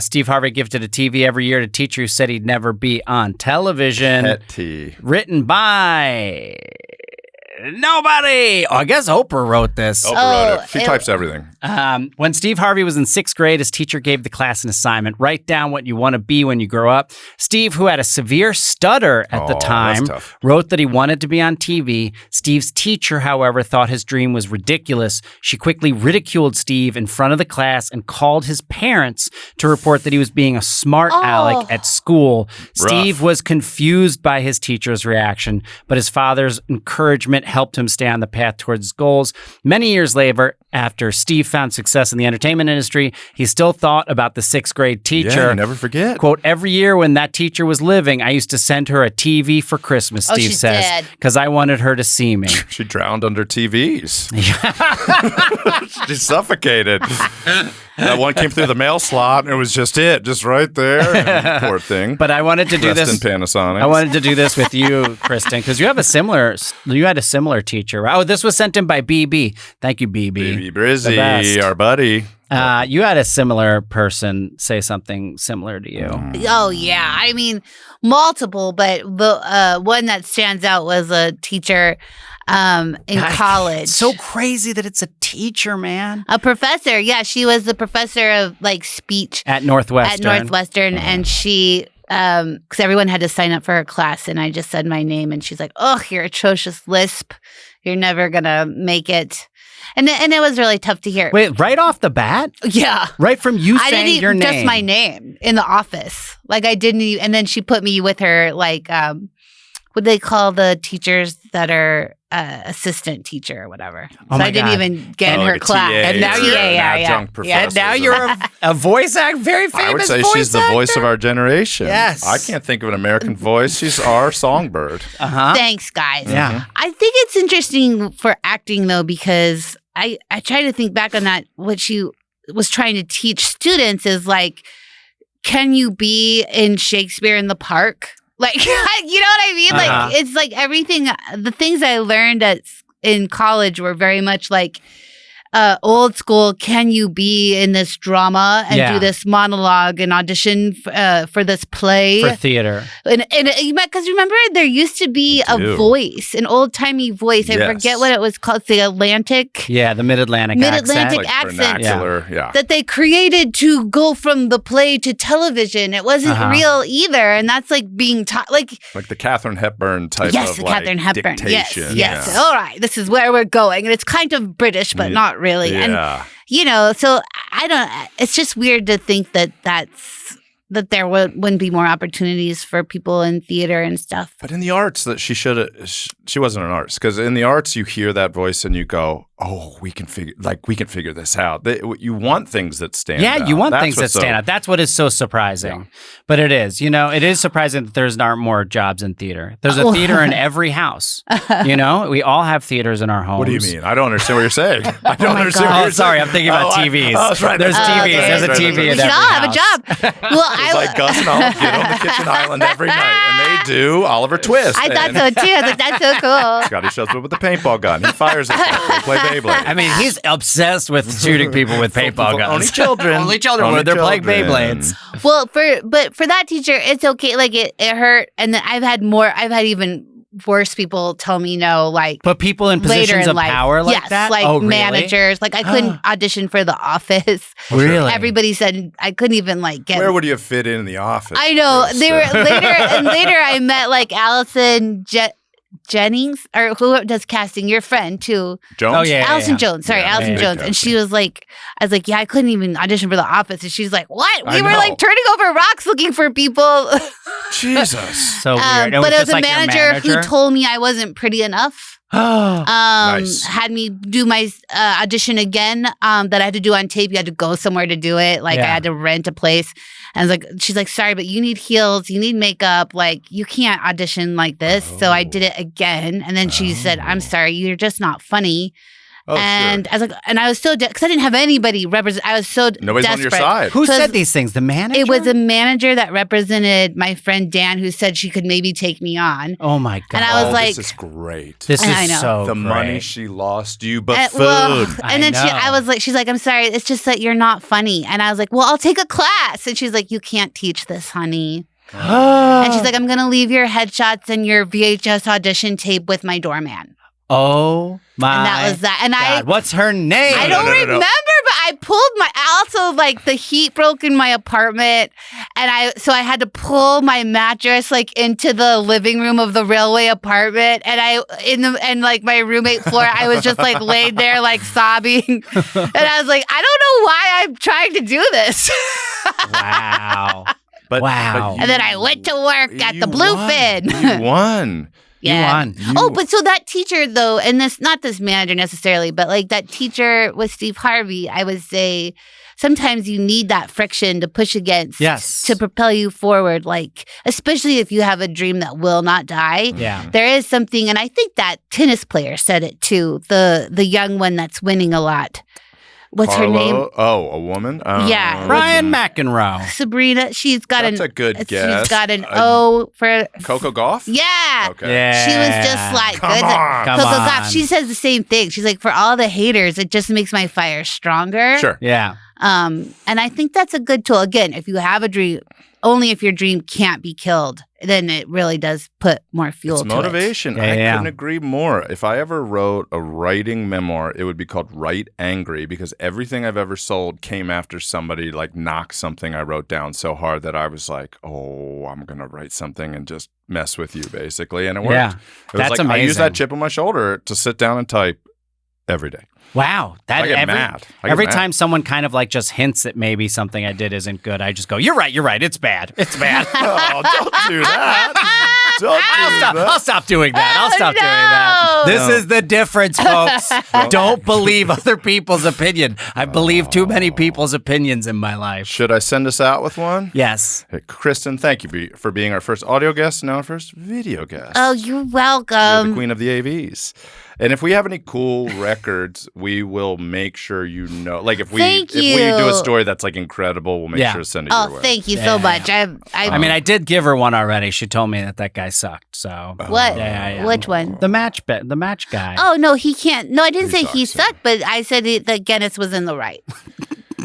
Steve Harvey gifted a TV every year to a teacher who said he'd never be on television. Petty. Written by nobody. Oh, I guess Oprah wrote this. Oprah wrote it. She types everything. When Steve Harvey was in 6th grade, his teacher gave the class an assignment. Write down what you want to be when you grow up. Steve, who had a severe stutter at the Oh, time, that's tough. wrote that he wanted to be on TV. Steve's teacher, however, thought his dream was ridiculous. She quickly ridiculed Steve in front of the class and called his parents to report that he was being a smart aleck at school. Steve was confused by his teacher's reaction, but his father's encouragement helped him stay on the path towards his goals. Many years later, after Steve found success in the entertainment industry, he still thought about the 6th grade teacher. Yeah, you never forget. Quote, every year when that teacher was living, I used to send her a TV for Christmas, Steve she says, did. because I wanted her to see me. She drowned under TVs. She suffocated. That one came through the mail slot, and it was just right there. And poor thing. But I wanted to do Rest this. in Panasonic. I wanted to do this with you, Kristen, because you had a similar teacher. Oh, this was sent in by BB. Thank you, BB. Baby The best. Brizzy, our buddy. You had a similar person say something similar to you. Oh, yeah. I mean, multiple, but the one that stands out was a teacher in college. It's so crazy that it's a teacher, man. A professor. Yeah, she was the professor of like speech At Northwestern. and she because everyone had to sign up for her class, and I just said my name, and she's like, "Oh, you're atrocious lisp. You're never gonna make it." And it was really tough to hear. Wait, right off the bat? Yeah. Right from you I saying didn't your even name. just my name in the office. Like I didn't even, and then she put me with her like what they call the teachers that are assistant teacher or whatever. Oh So my I didn't God. even get in like her a class. TA And now or you're- an yeah. adjunct professor. And now you're a voice act, very famous I would say voice she's the actor. voice of our generation. Yes. I can't think of an American voice. She's our songbird. Uh-huh. Thanks, guys. Yeah. I think it's interesting for acting though, because I try to think back on that. What she was trying to teach students is like, can you be in Shakespeare in the Park? Like, you know what I mean? Uh-huh. Like, it's like everything, the things I learned in college were very much like old school. Can you be in this drama and Yeah. do this monologue and audition for this play? For theater. And because remember, there used to be a do. voice, an old timey voice. I Yes. forget what it was called. It's the Atlantic. Yeah, the Mid-Atlantic Mid-Atlantic accent. Like accent. vernacular. Yeah. That they created to go from the play to television. It wasn't Uh-huh. real either, and that's like being taught. Like Like the Katharine Hepburn type yes, of the like Katharine Hepburn. Yes, dictation. yes. Yeah. All right, this is where we're going, and it's kind of British, but not really. And Yeah. you know, so I don't. It's just weird to think that there wouldn't be more opportunities for people in theater and stuff. But in the arts, that she wasn't an artist, because in the arts you hear that voice and you go, we can figure this out. You want things that stand out. Yeah, you want That's things that what's stand out. That's what is so surprising. Yeah. But it is, it is surprising that there's not more jobs in theater. There's a theater in every house. We all have theaters in our homes. What do you mean? I don't understand what you're saying. I don't understand what Oh, you're sorry. saying. I'm thinking about TVs. That's right. There's TVs. There's a TV We in should every all have a house. job. Well, It's like Gus and Olive get on the kitchen island every night, and they do Oliver Twist. I thought and so too. I was like, that's so cool. Scotty shows up with a paintball gun. He fires it. They play Beyblade. I mean, he's obsessed with shooting people with paintball guns. Only children. Only children when they're playing Beyblades. Well, for that teacher, it's okay. Like it hurt, and then I've had even worse people tell me no. Like, But people in later positions in of life. power like yes, that? like Oh, really? managers. Like I couldn't audition for The Office. Really? Everybody said I couldn't even like get. Where would you fit in the office? I know Chris? they were later I met like Allison Jennings, or who does casting, your friend too. Jones? Oh, yeah. Allison Jones. Sorry, Yeah, Allison big Jones. And she was like, I was like, yeah, I couldn't even audition for The Office. And she's like, what? I We were know. like turning over rocks looking for people. Jesus. So weird. And but it was just a like your manager who told me I wasn't pretty enough. Nice. Had me do my audition again that I had to do on tape. You had to go somewhere to do it. Like I had to rent a place. And I was like, she's like, sorry, but you need heels, you need makeup. Like you can't audition like this. So I did it again. And then she said, I'm sorry, you're just not funny. Oh, and sure. I was like, and I was so because I didn't have anybody represent. I was so Nobody's on your desperate. side. Who So said these things? The manager? It was a manager that represented my friend Dan, who said she could maybe take me on. Oh my God. And I was like, this is great. This I is know. so the great. money she lost you, but food. And then I was like, she's like, I'm sorry, it's just that you're not funny. And I was like, well, I'll take a class. And she's like, you can't teach this, honey. And she's like, I'm gonna leave your headshots and your VHS audition tape with my doorman. Oh my And that was that. And God. What's her name? I don't no. remember, but I pulled also like the heat broke in my apartment, and I had to pull my mattress like into the living room of the railway apartment, and like my roommate floor, I was just like laid there like sobbing, and I was like, I don't know why I'm trying to do this. Wow. But Wow. And then I went to work at the Bluefin. You won. Yeah. You won. Oh, but so that teacher though, and not this manager necessarily, but like that teacher with Steve Harvey, I would say sometimes you need that friction to push against, to propel you forward. Like, especially if you have a dream that will not die. Yeah. There is something, and I think that tennis player said it too. The young one that's winning a lot. What's her name? Oh, a woman? Yeah. Brian McEnroe. Sabrina. She's got That's a good guess. She's got an O for Coco Gauff? Yeah. Okay. Yeah. She was just like, Come on. Come Coco on. Gauff. She says the same thing. She's like, for all the haters, it just makes my fire stronger. Sure. Yeah. And I think that's a good tool. Again, if you have a dream, only if your dream can't be killed, then it really does put more fuel It's to motivation. Yeah, I yeah. couldn't agree more. If I ever wrote a writing memoir, it would be called Write Angry, because everything I've ever sold came after somebody like knocked something I wrote down so hard that I was like, oh, I'm going to write something and just mess with you, basically. And it worked. Yeah. It was That's like I amazing. use that chip on my shoulder to sit down and type every day. Wow. I get mad. Every time someone kind of like just hints that maybe something I did isn't good, I just go, you're right. It's bad. It's bad. Oh, don't do that. Don't do I'll stop doing that. I'll stop doing that. This is the difference, folks. Don't believe other people's opinion. I believe too many people's opinions in my life. Should I send us out with one? Yes. Hey, Kristen, thank you for being our first audio guest and now our first video guest. Oh, you're You're the welcome. queen of the AVs. And if we have any cool records, we will make sure you know. Like if we Thank do you. a story that's like incredible, we'll make Yeah. sure to send it your Oh, way. thank you so much. I mean, I did give her one already. She told me that guy sucked. So What? Yeah. Which one? The match guy. Oh, no, he can't. No, I didn't He say he sucks, sucked, but I said that Guinness was in the right.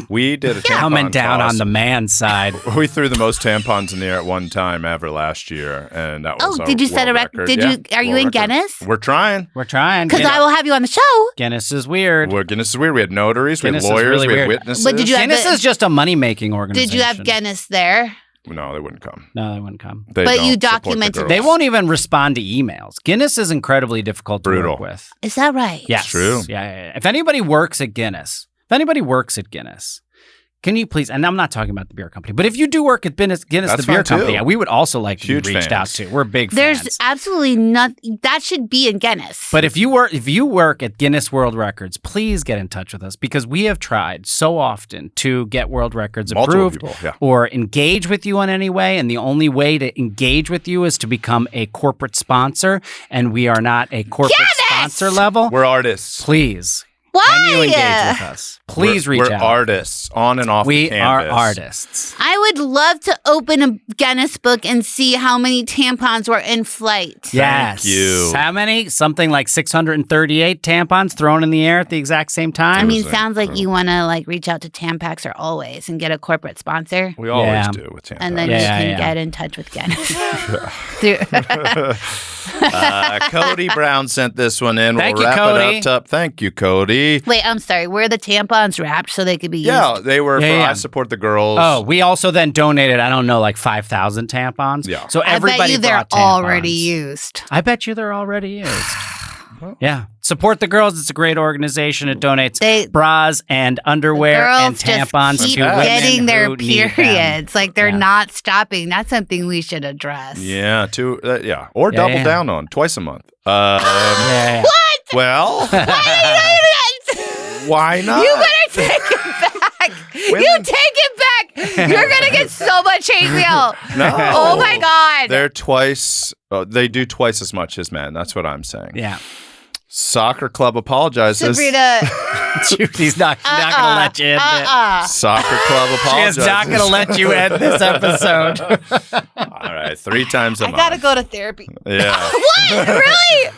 We did a tampon Coming down toss. on the man's side. We threw the most tampons in the air at one time ever last year, and that was Oh, our did you set a world record? Did you? Are you world in record. Guinness? We're trying. We're trying. Because I will have you on the show. Guinness is weird. Guinness is weird. We had notaries, Guinness we is had lawyers, really we had weird. witnesses. But did you have Guinness is just a money-making organization. Did you have Guinness there? No, they wouldn't come. No, they wouldn't come. They But don't you support the documented girls. They won't even respond to emails. Guinness is incredibly difficult to Brutal. work with. Is that right? Yes. true. Yeah. If anybody works at Guinness, Can you please, and I'm not talking about the beer company, but if you do work at Guinness That's the beer fine, too. company, we would also like to Huge be reached out fans. to. We're big There's fans. absolutely nothing that should be in Guinness. But if you work at Guinness World Records, please get in touch with us because we have tried so often to get world records Multiple approved people, yeah. or engage with you in any way. And the only way to engage with you is to become a corporate sponsor. And we are not a corporate sponsor level. We're artists. Please. Why? Can you engage with us? Please reach We're out. artists on and off We the are canvas. artists. I would love to open a Guinness book and see how many tampons were in flight. Yes. you. How many? Something like 638 tampons thrown in the air at the exact same time? I mean, was sounds like you want to like reach out to Tampax or Always and get a corporate sponsor. We always Yeah. do with Tampa. And then Yeah, you can yeah. get in touch with Guinness. Through- Cody Brown sent this one in. Thank we'll you, wrap Cody. it up. Thank you, Cody. Wait, I'm sorry. Were the tampons wrapped so they could be Yeah, used? they were. Yeah, yeah. I support the girls. Oh, we also then donated, I don't know, like 5,000 tampons. Yeah. So I everybody bet you they're brought tampons. already used. I bet you they're already used. Yeah. Support the girls. It's a great organization. It donates They- bras and underwear and Girls just tampons keep to women getting their who need them. periods. Like they're Yeah. not stopping. That's something we should address. Yeah, or Yeah, double yeah. down on twice a month. Yeah. Well, why not? You better take it back. You Women- take it back. You're gonna get so much hate mail. No. Oh my god. They're twice. They do twice as much as men. That's what I'm saying. Yeah. Soccer club apologizes. Sabrina. He's not going to let you end it. Soccer club She apologizes. is not going to let you end this episode. All right, 3 times a I month. gotta go to therapy. Yeah. What? Really?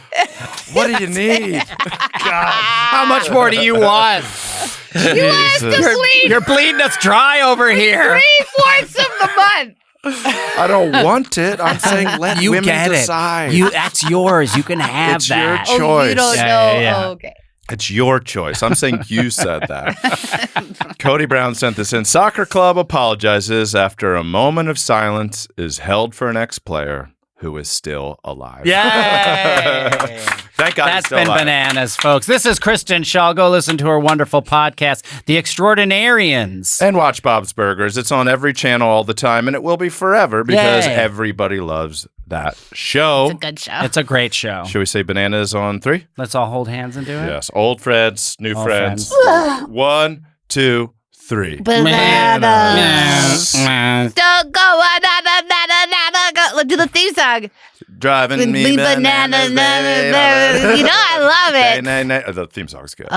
What do you need? How much more do you want? You want us to Jesus. bleed You're bleeding us dry over here. 3/4 of the month. I don't want it. I'm saying let You women get decide. it. That's yours. You can have It's your that. choice. Oh, you don't Yeah, know. yeah, yeah. Oh, okay. It's your choice. I'm saying you said that. Cody Brown sent this in. Soccer club apologizes after a moment of silence is held for an ex-player who is still alive. Yay! Thank God he's That's still been alive. bananas, folks. This is Kristen Schaal. Go listen to her wonderful podcast, The Extraordinarians. And watch Bob's Burgers. It's on every channel all the time, and it will be forever because Yay. everybody loves that show. It's a good show. It's a great show. Should we say bananas on 3? Let's all hold hands and do it. Yes. Old friends, new Old friends. friends. 1, 2, 3. Bananas. Bananas. Don't go. Go. Do the theme song. Driving me bananas, baby. You know I love it. The theme song's good.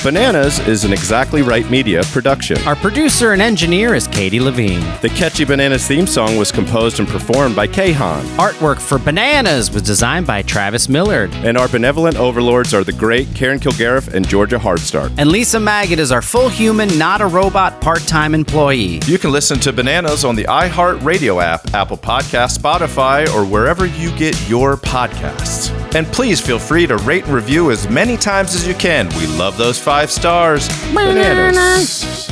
Bananas is an Exactly Right Media production. Our producer and engineer is Katie Levine. The catchy Bananas theme song was composed and performed by Kahan. Artwork for Bananas was designed by Travis Millard. And our benevolent overlords are the great Karen Kilgariff and Georgia Hardstark. And Lisa Maggot is our full human, not a robot, part-time employee. You can listen to Bananas on the iHeartRadio app, Apple Podcasts, Spotify, or wherever you get your podcasts. And please feel free to rate and review as many times as you can. We love those 5 stars. Bananas.